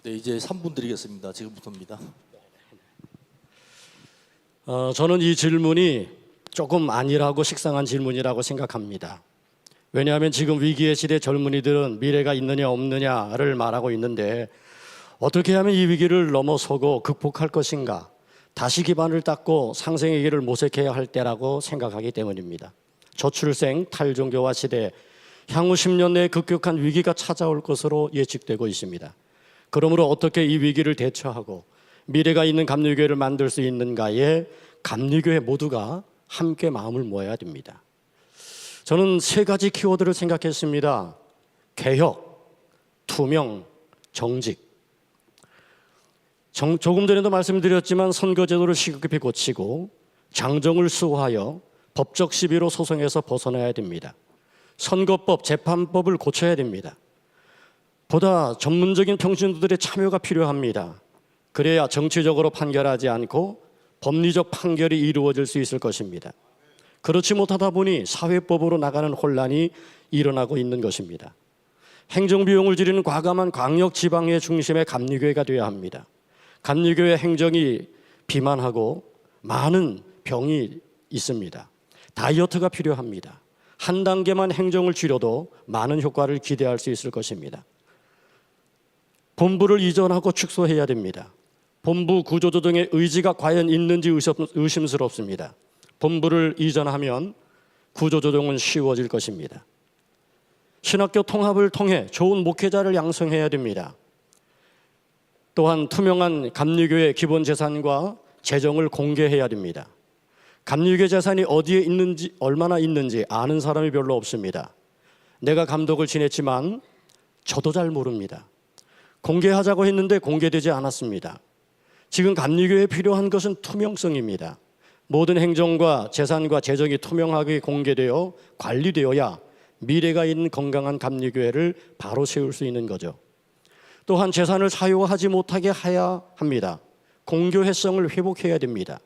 네, 이제 3분 드리겠습니다. 지금부터입니다. 저는 이 질문이 조금 안일하고 식상한 질문이라고 생각합니다. 왜냐하면 지금 위기의 시대 젊은이들은 미래가 있느냐 없느냐를 말하고 있는데 어떻게 하면 이 위기를 넘어서고 극복할 것인가, 다시 기반을 닦고 상생의 길을 모색해야 할 때라고 생각하기 때문입니다. 저출생, 탈종교화 시대, 향후 10년 내에 급격한 위기가 찾아올 것으로 예측되고 있습니다. 그러므로 어떻게 이 위기를 대처하고 미래가 있는 감리교회를 만들 수 있는가에 감리교회 모두가 함께 마음을 모아야 됩니다. 저는 3가지 키워드를 생각했습니다. 개혁, 투명, 정직. 조금 전에도 말씀드렸지만 선거제도를 시급히 고치고 장정을 수호하여 법적 시비로 소송에서 벗어나야 됩니다. 선거법, 재판법을 고쳐야 됩니다. 보다 전문적인 평신도들의 참여가 필요합니다. 그래야 정치적으로 판결하지 않고 법리적 판결이 이루어질 수 있을 것입니다. 그렇지 못하다 보니 사회법으로 나가는 혼란이 일어나고 있는 것입니다. 행정비용을 줄이는 과감한 광역지방의 중심의 감리교회가 되어야 합니다. 감리교회 행정이 비만하고 많은 병이 있습니다. 다이어트가 필요합니다. 한 단계만 행정을 줄여도 많은 효과를 기대할 수 있을 것입니다. 본부를 이전하고 축소해야 됩니다. 본부 구조조정의 의지가 과연 있는지 의심스럽습니다. 본부를 이전하면 구조조정은 쉬워질 것입니다. 신학교 통합을 통해 좋은 목회자를 양성해야 됩니다. 또한 투명한 감리교회 기본 재산과 재정을 공개해야 됩니다. 감리교회 재산이 어디에 있는지, 얼마나 있는지 아는 사람이 별로 없습니다. 내가 감독을 지냈지만 저도 잘 모릅니다. 공개하자고 했는데 공개되지 않았습니다. 지금 감리교회에 필요한 것은 투명성입니다. 모든 행정과 재산과 재정이 투명하게 공개되어 관리되어야 미래가 있는 건강한 감리교회를 바로 세울 수 있는 거죠. 또한 재산을 사용하지 못하게 해야 합니다. 공교회성을 회복해야 됩니다.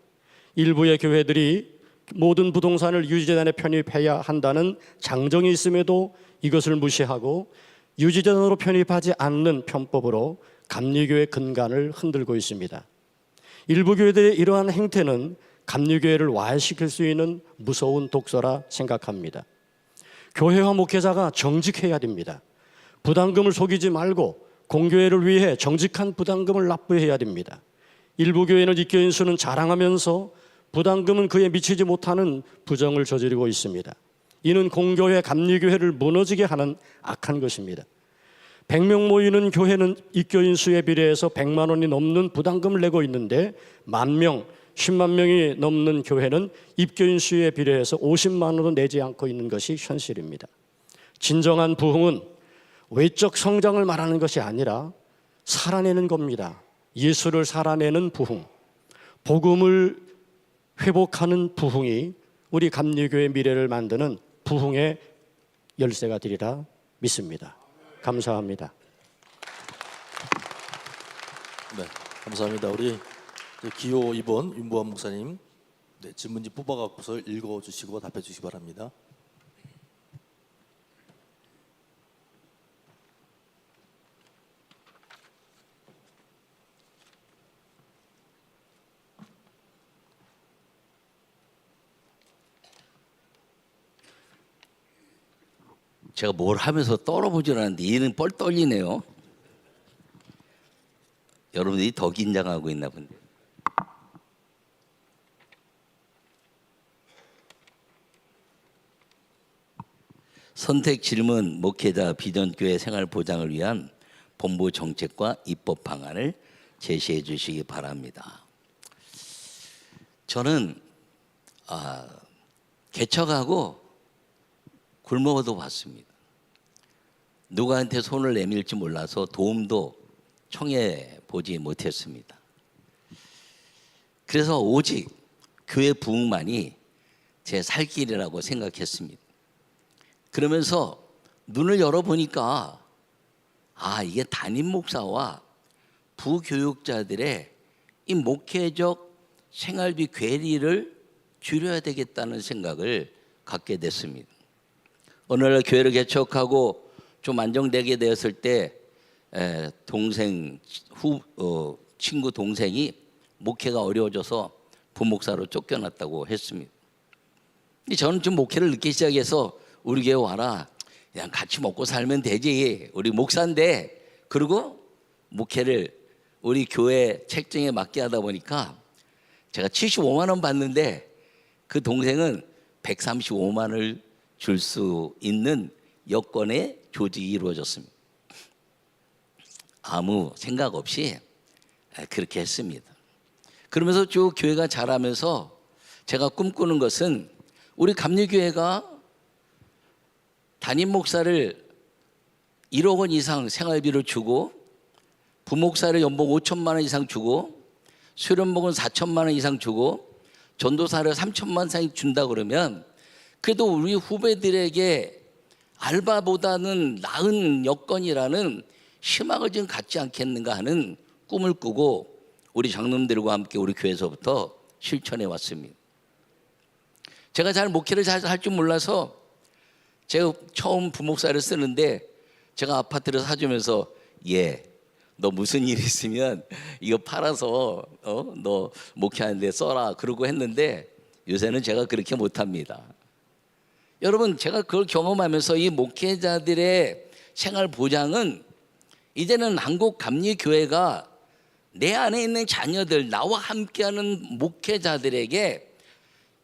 일부의 교회들이 모든 부동산을 유지재단에 편입해야 한다는 장정이 있음에도 이것을 무시하고 유지재단으로 편입하지 않는 편법으로 감리교회 근간을 흔들고 있습니다. 일부 교회들의 이러한 행태는 감리교회를 와해시킬 수 있는 무서운 독소라 생각합니다. 교회와 목회자가 정직해야 됩니다. 부담금을 속이지 말고 공교회를 위해 정직한 부담금을 납부해야 됩니다. 일부 교회는 입교인 수는 자랑하면서 부담금은 그에 미치지 못하는 부정을 저지르고 있습니다. 이는 공교회, 감리교회를 무너지게 하는 악한 것입니다. 100명 모이는 교회는 입교인 수에 비례해서 100만 원이 넘는 부담금을 내고 있는데 10,000명, 10만 명이 넘는 교회는 입교인 수에 비례해서 50만 원도 내지 않고 있는 것이 현실입니다. 진정한 부흥은 외적 성장을 말하는 것이 아니라 살아내는 겁니다. 예수를 살아내는 부흥, 복음을 회복하는 부흥이 우리 감리교회 미래를 만드는 부흥의 열쇠가 되리라 믿습니다. 감사합니다. 네, 감사합니다. 우리 기호 2번 윤보환 목사님, 네, 질문지 뽑아갖고서 읽어주시고 답해주시기 바랍니다. 제가 뭘 하면서 떨어보질 않았는데 얘는 뻘 떨리네요. 여러분들이 더 긴장하고 있나 본데. 선택 질문 목회자 비전교회 생활 보장을 위한 본부 정책과 입법 방안을 제시해 주시기 바랍니다. 저는 개척하고 굶어도 봤습니다. 누구한테 손을 내밀지 몰라서 도움도 청해 보지 못했습니다. 그래서 오직 교회 부흥만이 제 살 길이라고 생각했습니다. 그러면서 눈을 열어보니까 이게 담임 목사와 부교육자들의 이 목회적 생활비 괴리를 줄여야 되겠다는 생각을 갖게 됐습니다. 어느 날 교회를 개척하고 좀 안정되게 되었을 때 동생 친구 동생이 목회가 어려워져서 부목사로 쫓겨났다고 했습니다. 근데 저는 좀 목회를 늦게 시작해서 우리 교회 와라, 그냥 같이 먹고 살면 되지, 우리 목사인데, 그리고 목회를 우리 교회 책정에 맞게 하다 보니까 제가 75만 원 받는데 그 동생은 135만 원을 줄 수 있는 여건의 조직이 이루어졌습니다. 아무 생각 없이 그렇게 했습니다. 그러면서 쭉 교회가 자라면서 제가 꿈꾸는 것은 우리 감리교회가 담임 목사를 1억 원 이상 생활비를 주고 부목사를 연봉 5천만 원 이상 주고 수련목은 4천만 원 이상 주고 전도사를 3천만 원 이상 준다 그러면 그래도 우리 후배들에게 알바보다는 나은 여건이라는 희망을 좀 갖지 않겠는가 하는 꿈을 꾸고 우리 장로님들과 함께 우리 교회에서부터 실천해 왔습니다. 제가 잘 목회를 잘 할 줄 몰라서 제가 처음 부목사를 쓰는데 제가 아파트를 사주면서 너 무슨 일 있으면 이거 팔아서 너 목회하는데 써라 그러고 했는데 요새는 제가 그렇게 못합니다. 여러분, 제가 그걸 경험하면서 이 목회자들의 생활 보장은 이제는 한국 감리교회가 내 안에 있는 자녀들, 나와 함께하는 목회자들에게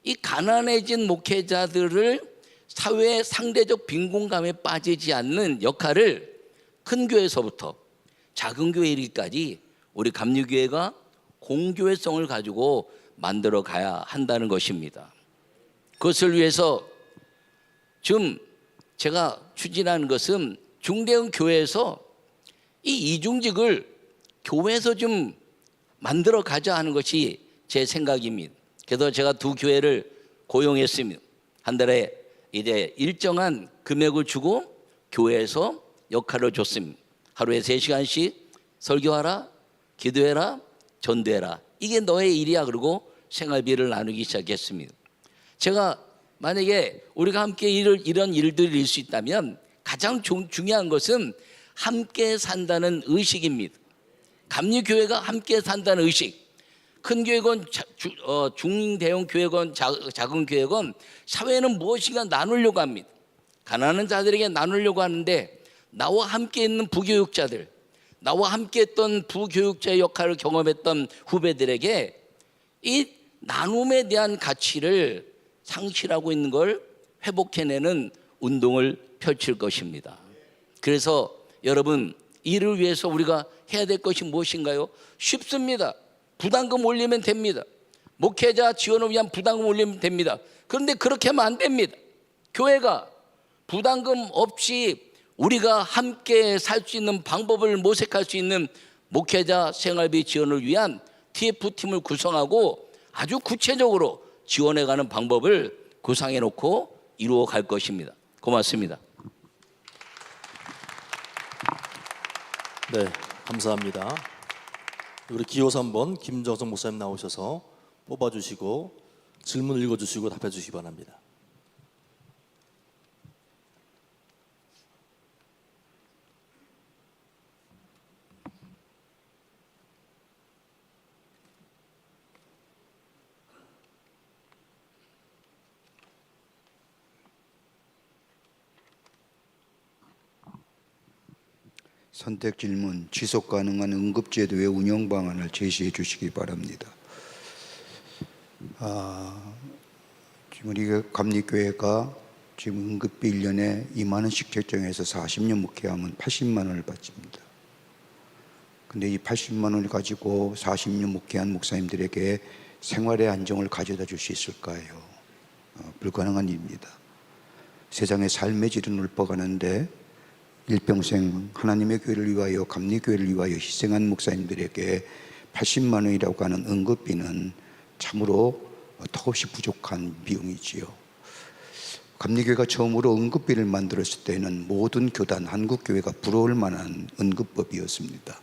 이 가난해진 목회자들을 사회의 상대적 빈곤감에 빠지지 않는 역할을 큰 교회에서부터 작은 교회 이르기까지 우리 감리교회가 공교회성을 가지고 만들어 가야 한다는 것입니다. 그것을 위해서 지금 제가 추진하는 것은 중대형 교회에서 이 이중직을 교회에서 좀 만들어 가자 하는 것이 제 생각입니다. 그래서 제가 2 교회를 고용했습니다. 한 달에 이제 일정한 금액을 주고 교회에서 역할을 줬습니다. 하루에 3시간씩 설교하라, 기도해라, 전도해라. 이게 너의 일이야. 그러고 생활비를 나누기 시작했습니다. 제가 만약에 우리가 함께 이런 일들을 일 수 있다면 가장 중요한 것은 함께 산다는 의식입니다. 감리교회가 함께 산다는 의식. 큰 교회건 중대형 교회건 작은 교회건 사회는 무엇인가 나누려고 합니다. 가난한 자들에게 나누려고 하는데 나와 함께 있는 부교육자들, 나와 함께 했던 부교육자의 역할을 경험했던 후배들에게 이 나눔에 대한 가치를 상실하고 있는 걸 회복해내는 운동을 펼칠 것입니다. 그래서 여러분, 이를 위해서 우리가 해야 될 것이 무엇인가요? 쉽습니다. 부담금 올리면 됩니다. 목회자 지원을 위한 부담금 올리면 됩니다. 그런데 그렇게 하면 안 됩니다. 교회가 부담금 없이 우리가 함께 살 수 있는 방법을 모색할 수 있는 목회자 생활비 지원을 위한 TF팀을 구성하고 아주 구체적으로 지원해가는 방법을 구상해 놓고 이루어 갈 것입니다. 고맙습니다. 네, 감사합니다. 우리 기호 3번 김정성 목사님 나오셔서 뽑아주시고 질문 읽어주시고 답해주시기 바랍니다. 선택 질문, 지속 가능한 응급제도의 운영 방안을 제시해 주시기 바랍니다. 지금 우리 감리교회가 지금 응급비 1년에 2만 원씩 책정해서 40년 목회하면 80만 원을 받습니다. 근데 이 80만 원을 가지고 40년 목회한 목사님들에게 생활의 안정을 가져다 줄 수 있을까요? 불가능한 일입니다. 세상의 삶의 질은 높아가는데 일평생 하나님의 교회를 위하여 감리교회를 위하여 희생한 목사님들에게 80만 원이라고 하는 응급비는 참으로 턱없이 부족한 비용이지요. 감리교회가 처음으로 응급비를 만들었을 때는 모든 교단, 한국교회가 부러울 만한 응급법이었습니다.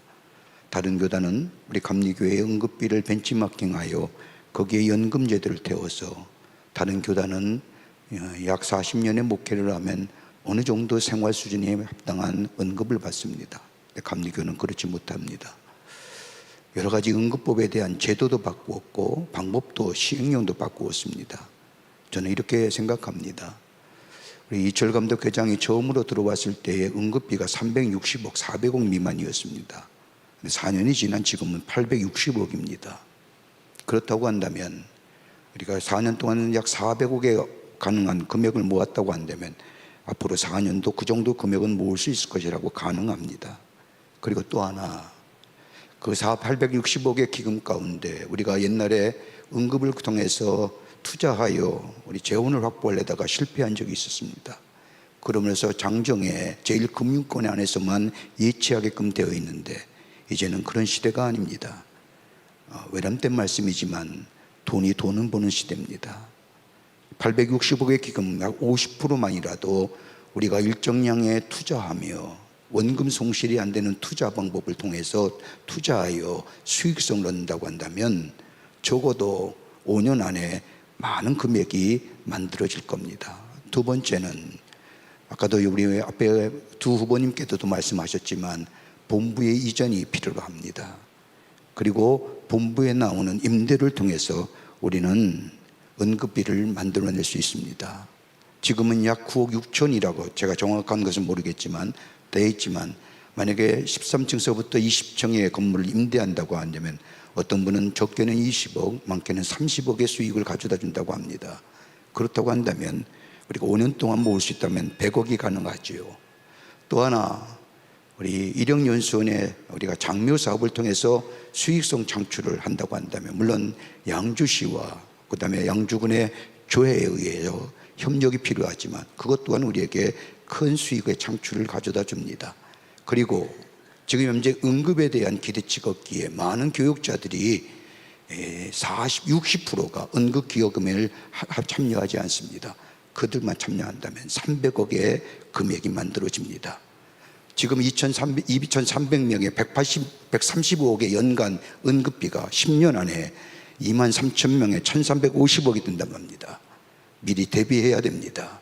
다른 교단은 우리 감리교회의 응급비를 벤치마킹하여 거기에 연금제도를 태워서, 다른 교단은 약 40년의 목회를 하면 어느 정도 생활 수준에 합당한 언급을 받습니다. 감리교는 그렇지 못합니다. 여러 가지 응급법에 대한 제도도 바꾸었고 방법도 시행령도 바꾸었습니다. 저는 이렇게 생각합니다. 우리 이철 감독회장이 처음으로 들어왔을 때의 응급비가 360억, 400억 미만이었습니다. 4년이 지난 지금은 860억입니다. 그렇다고 한다면 우리가 4년 동안 약 400억에 가능한 금액을 모았다고 한다면 앞으로 4년도 그 정도 금액은 모을 수 있을 것이라고 가능합니다. 그리고 또 하나, 그 860억의 기금 가운데 우리가 옛날에 응급을 통해서 투자하여 우리 재원을 확보하려다가 실패한 적이 있었습니다. 그러면서 장정에 제1금융권 안에서만 예치하게끔 되어 있는데 이제는 그런 시대가 아닙니다. 외람된 말씀이지만 돈은 버는 시대입니다. 860억의 기금 약 50%만이라도 우리가 일정량에 투자하며 원금 손실이 안 되는 투자 방법을 통해서 투자하여 수익성을 얻는다고 한다면 적어도 5년 안에 많은 금액이 만들어질 겁니다. 두 번째는 아까도 우리 앞에 두 후보님께서도 말씀하셨지만 본부의 이전이 필요로 합니다. 그리고 본부에 나오는 임대를 통해서 우리는 응급비를 만들어낼 수 있습니다. 지금은 약 9억 6천이라고 제가 정확한 것은 모르겠지만 되어 있지만 만약에 13층서부터 20층의 건물을 임대한다고 한다면 어떤 분은 적게는 20억, 많게는 30억의 수익을 가져다 준다고 합니다. 그렇다고 한다면 우리가 5년 동안 모을 수 있다면 100억이 가능하지요. 또 하나 우리 일용연수원에 우리가 장묘 사업을 통해서 수익성 창출을 한다고 한다면 물론 양주시와 그 다음에 양주군의 조회에 의해서 협력이 필요하지만 그것 또한 우리에게 큰 수익의 창출을 가져다 줍니다. 그리고 지금 현재 응급에 대한 기대치가 없기에 많은 교육자들이 60%가 응급기여금을 참여하지 않습니다. 그들만 참여한다면 300억의 금액이 만들어집니다. 지금 2,300명의 135억의 연간 응급비가 10년 안에 23,000명의 1,350억이 된다고 합니다. 미리 대비해야 됩니다.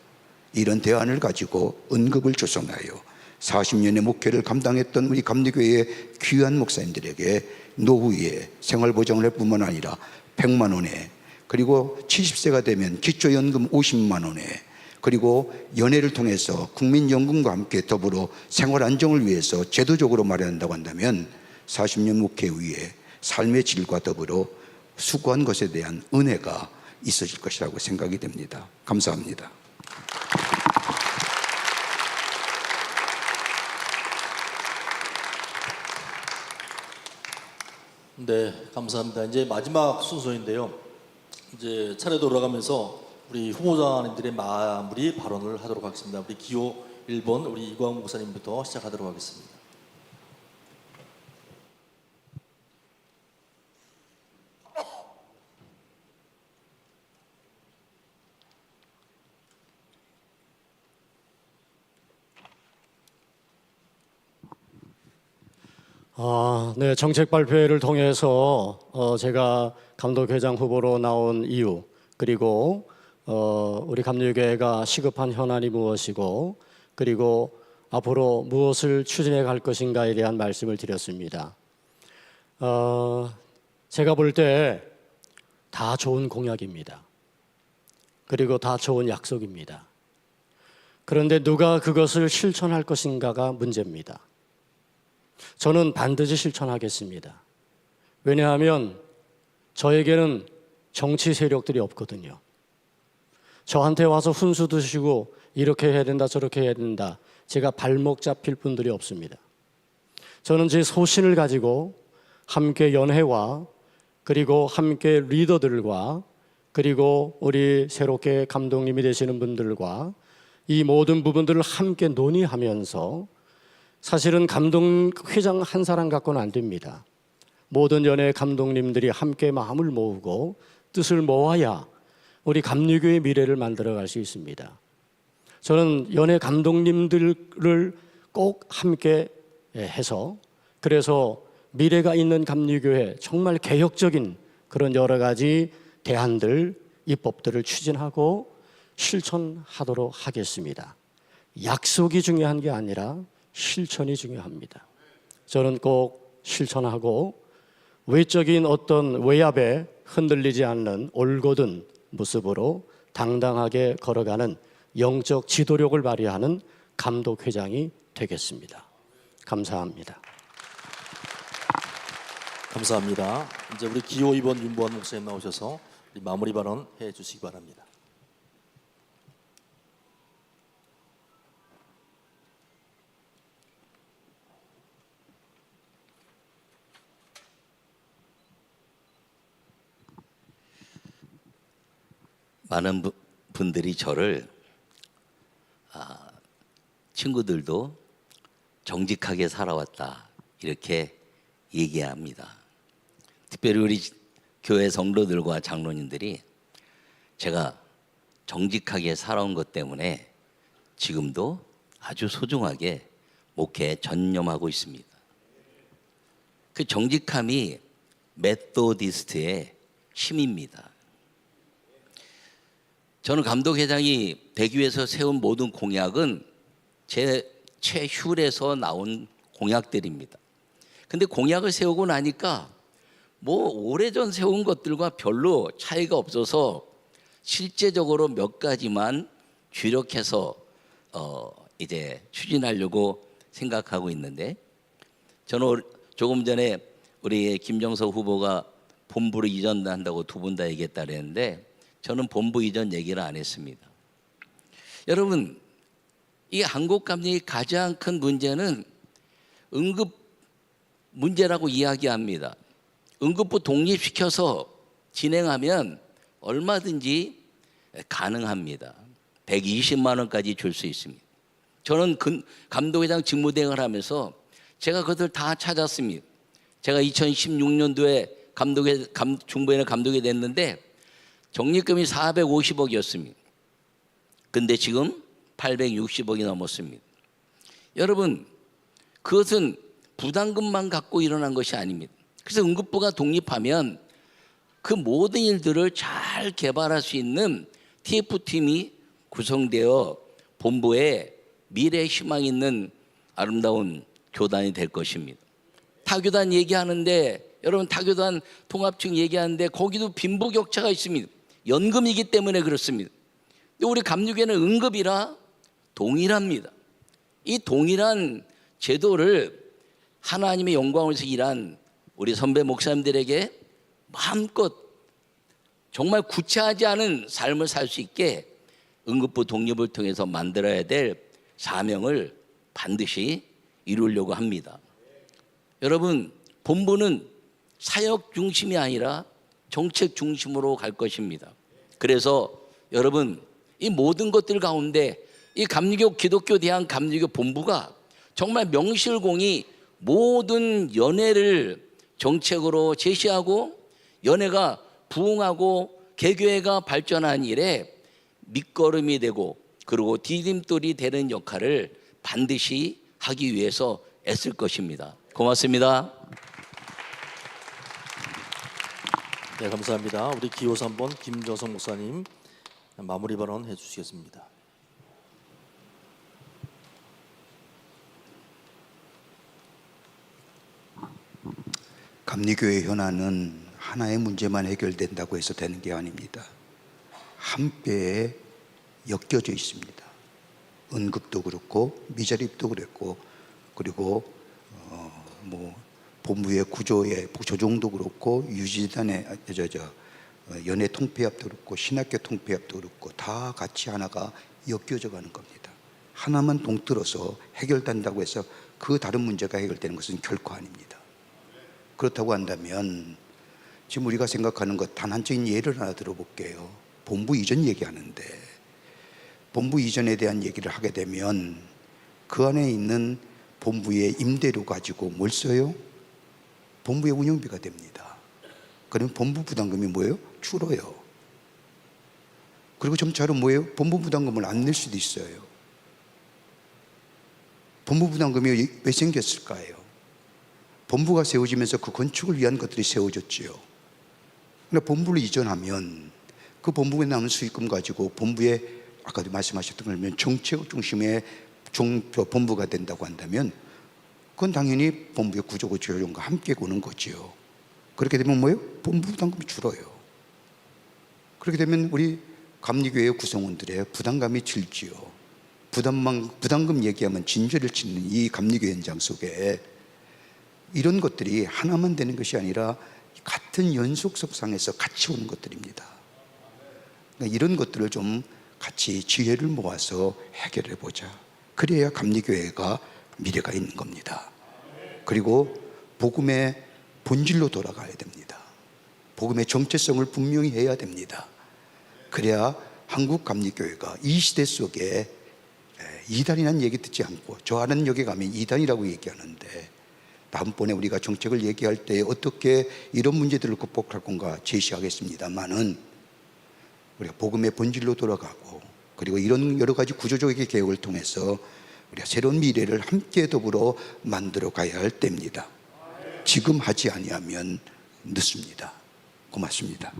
이런 대안을 가지고 응급을 조성하여 40년의 목회를 감당했던 우리 감리교회의 귀한 목사님들에게 노후에 생활보장을 할 뿐만 아니라 100만 원에 그리고 70세가 되면 기초연금 50만 원에 그리고 연회를 통해서 국민연금과 함께 더불어 생활 안정을 위해서 제도적으로 마련한다고 한다면 40년 목회 후에 삶의 질과 더불어 수고한 것에 대한 은혜가 있어질 것이라고 생각이 됩니다. 감사합니다. 네, 감사합니다. 이제 마지막 순서인데요. 이제 차례 돌아가면서 우리 후보자님들의 마무리 발언을 하도록 하겠습니다. 우리 기호 1번 우리 이광 목사님부터 시작하도록 하겠습니다. 네, 정책 발표회를 통해서 제가 감독회장 후보로 나온 이유 그리고 우리 감리교회가 시급한 현안이 무엇이고 그리고 앞으로 무엇을 추진해 갈 것인가에 대한 말씀을 드렸습니다. 제가 볼 때 다 좋은 공약입니다. 그리고 다 좋은 약속입니다. 그런데 누가 그것을 실천할 것인가가 문제입니다. 저는 반드시 실천하겠습니다. 왜냐하면 저에게는 정치 세력들이 없거든요. 저한테 와서 훈수 두시고 이렇게 해야 된다 저렇게 해야 된다 제가 발목 잡힐 분들이 없습니다. 저는 제 소신을 가지고 함께 연회와 그리고 함께 리더들과 그리고 우리 새롭게 감독님이 되시는 분들과 이 모든 부분들을 함께 논의하면서 사실은 감독회장 한 사람 갖고는 안 됩니다. 모든 연예 감독님들이 함께 마음을 모으고 뜻을 모아야 우리 감리교의 미래를 만들어갈 수 있습니다. 저는 연예 감독님들을 꼭 함께 해서 그래서 미래가 있는 감리교회 정말 개혁적인 그런 여러 가지 대안들, 입법들을 추진하고 실천하도록 하겠습니다. 약속이 중요한 게 아니라 실천이 중요합니다. 저는 꼭 실천하고 외적인 어떤 외압에 흔들리지 않는 올곧은 모습으로 당당하게 걸어가는 영적 지도력을 발휘하는 감독회장이 되겠습니다. 감사합니다. 감사합니다. 이제 우리 기호 2번 윤보환 목사님 나오셔서 우리 마무리 발언 해 주시기 바랍니다. 많은 분들이 저를 친구들도 정직하게 살아왔다 이렇게 얘기합니다. 특별히 우리 교회 성도들과 장로님들이 제가 정직하게 살아온 것 때문에 지금도 아주 소중하게 목회에 전념하고 있습니다. 그 정직함이 메소디스트의 힘입니다. 저는 감독회장이 되기 위해서 세운 모든 공약은 제 최휴에서 나온 공약들입니다. 근데 공약을 세우고 나니까 뭐 오래전 세운 것들과 별로 차이가 없어서 실제적으로 몇 가지만 주력해서 이제 추진하려고 생각하고 있는데, 저는 조금 전에 우리 김정석 후보가 본부로 이전한다고 두 분 다 얘기했다 그랬는데 저는 본부 이전 얘기를 안 했습니다. 여러분, 이 한국감리의 가장 큰 문제는 응급 문제라고 이야기합니다. 응급부 독립시켜서 진행하면 얼마든지 가능합니다. 120만 원까지 줄 수 있습니다. 저는 감독회장 직무대행을 하면서 제가 그것을 다 찾았습니다. 제가 2016년도에 중부회는 감독이 됐는데 적립금이 450억이었습니다. 근데 지금 860억이 넘었습니다. 여러분, 그것은 부담금만 갖고 일어난 것이 아닙니다. 그래서 응급부가 독립하면 그 모든 일들을 잘 개발할 수 있는 TF팀이 구성되어 본부에 미래의 희망이 있는 아름다운 교단이 될 것입니다. 타교단 얘기하는데, 여러분 타교단 통합층 얘기하는데 거기도 빈부격차가 있습니다. 연금이기 때문에 그렇습니다. 근데 우리 감리교회는 응급이라 동일합니다. 이 동일한 제도를 하나님의 영광을 위해서 일한 우리 선배 목사님들에게 마음껏 정말 구차하지 않은 삶을 살 수 있게 응급부 독립을 통해서 만들어야 될 사명을 반드시 이루려고 합니다. 여러분, 본부는 사역 중심이 아니라 정책 중심으로 갈 것입니다. 그래서 여러분, 이 모든 것들 가운데 이 감리교 기독교 대한 감리교 본부가 정말 명실공히 모든 연회를 정책으로 제시하고 연회가 부흥하고 개교회가 발전한 일에 밑거름이 되고 그리고 디딤돌이 되는 역할을 반드시 하기 위해서 애쓸 것입니다. 고맙습니다. 네, 감사합니다. 우리 기호 3번 김정석 목사님 마무리 발언 해주시겠습니다. 감리교회 현안은 하나의 문제만 해결된다고 해서 되는 게 아닙니다. 함께 엮여져 있습니다. 응급도 그렇고 미자립도 그랬고, 그리고 본부의 구조의 조정도 그렇고 유지단의 연회 통폐합도 그렇고 신학교 통폐합도 그렇고 다 같이 하나가 엮여져 가는 겁니다. 하나만 동틀어서 해결된다고 해서 그 다른 문제가 해결되는 것은 결코 아닙니다. 그렇다고 한다면 지금 우리가 생각하는 것 단 한적인 예를 하나 들어볼게요. 본부 이전 얘기하는데 본부 이전에 대한 얘기를 하게 되면 그 안에 있는 본부의 임대료 가지고 뭘 써요? 본부의 운영비가 됩니다. 그러면 본부 부담금이 뭐예요? 줄어요. 그리고 점차로 뭐예요? 본부 부담금을 안 낼 수도 있어요. 본부 부담금이 왜 생겼을까요? 본부가 세워지면서 그 건축을 위한 것들이 세워졌지요. 그러나 본부를 이전하면 그 본부에 남은 수익금 가지고 본부의 아까도 말씀하셨던 걸면 정책 중심의 본부가 된다고 한다면 그건 당연히 본부의 구조고 조정과 함께 오는 거지요. 그렇게 되면 뭐예요? 본부 부담금이 줄어요. 그렇게 되면 우리 감리교회 구성원들의 부담감이 줄지요. 부담금 얘기하면 진저를 치는 이 감리교회 현장 속에 이런 것들이 하나만 되는 것이 아니라 같은 연속성상에서 같이 오는 것들입니다. 그러니까 이런 것들을 좀 같이 지혜를 모아서 해결해 보자. 그래야 감리교회가 미래가 있는 겁니다. 그리고 복음의 본질로 돌아가야 됩니다. 복음의 정체성을 분명히 해야 됩니다. 그래야 한국 감리교회가 이 시대 속에 이단이라는 얘기 듣지 않고 저 하는 역에 가면 이단이라고 얘기하는데 다음번에 우리가 정책을 얘기할 때 어떻게 이런 문제들을 극복할 건가 제시하겠습니다만은 우리가 복음의 본질로 돌아가고 그리고 이런 여러 가지 구조적인 개혁을 통해서 우리가 새로운 미래를 함께 더불어 만들어 가야 할 때입니다. 지금 하지 아니하면 늦습니다. 고맙습니다.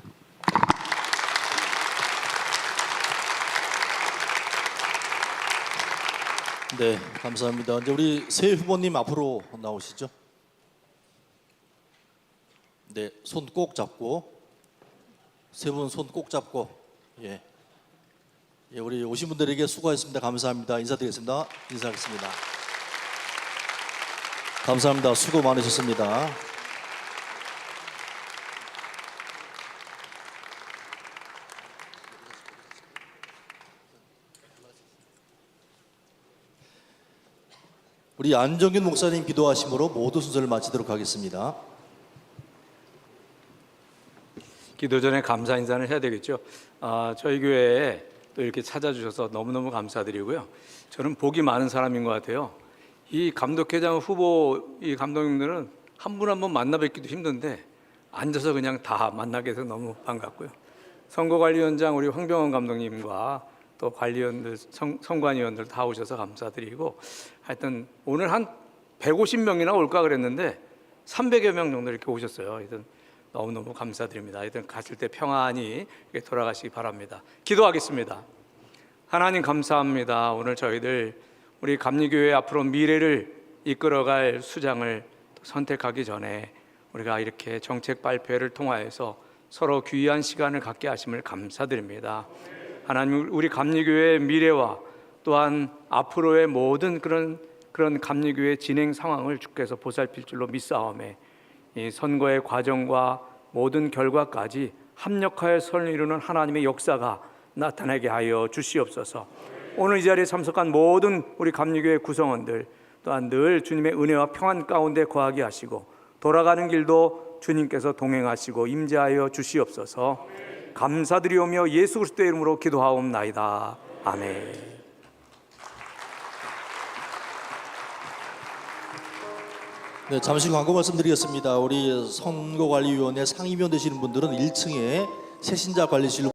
네, 감사합니다. 이제 우리 새 후보님 앞으로 나오시죠. 네, 손 꼭 잡고 세 분 손 꼭 잡고 예, 우리 오신 분들에게 수고하셨습니다. 감사합니다. 인사드리겠습니다. 인사하겠습니다. 감사합니다. 수고 많으셨습니다. 우리 안정균 목사님 기도하심으로 모두 순서를 마치도록 하겠습니다. 기도 전에 감사 인사를 해야 되겠죠. 저희 교회에 또 이렇게 찾아주셔서 너무너무 감사드리고요. 저는 복이 많은 사람인 것 같아요. 이 감독회장 후보 이 감독님들은 한 분 한 분 만나 뵙기도 힘든데 앉아서 그냥 다 만나게 돼서 너무 반갑고요. 선거관리위원장 우리 황병원 감독님과 또 관리위원들, 선관위원들 다 오셔서 감사드리고 하여튼 오늘 한 150명이나 올까 그랬는데 300여 명 정도 이렇게 오셨어요. 하여튼 너무너무 감사드립니다. 하여튼 가실 때 평안히 돌아가시기 바랍니다. 기도하겠습니다. 하나님 감사합니다. 오늘 저희들 우리 감리교회 앞으로 미래를 이끌어갈 수장을 선택하기 전에 우리가 이렇게 정책 발표를 통하여서 서로 귀한 시간을 갖게 하심을 감사드립니다. 하나님 우리 감리교회의 미래와 또한 앞으로의 모든 그런 감리교회 진행 상황을 주께서 보살필 줄로 믿사오매 이 선거의 과정과 모든 결과까지 합력하여 선을 이루는 하나님의 역사가 나타나게 하여 주시옵소서. 오늘 이 자리에 참석한 모든 우리 감리교회 구성원들 또한 늘 주님의 은혜와 평안 가운데 거하게 하시고 돌아가는 길도 주님께서 동행하시고 임재하여 주시옵소서. 감사드리오며 예수 그리스도의 이름으로 기도하옵나이다. 아멘. 네, 잠시 광고 말씀드리겠습니다. 우리 선거관리위원회 상임위원 되시는 분들은 1층에 새신자 관리실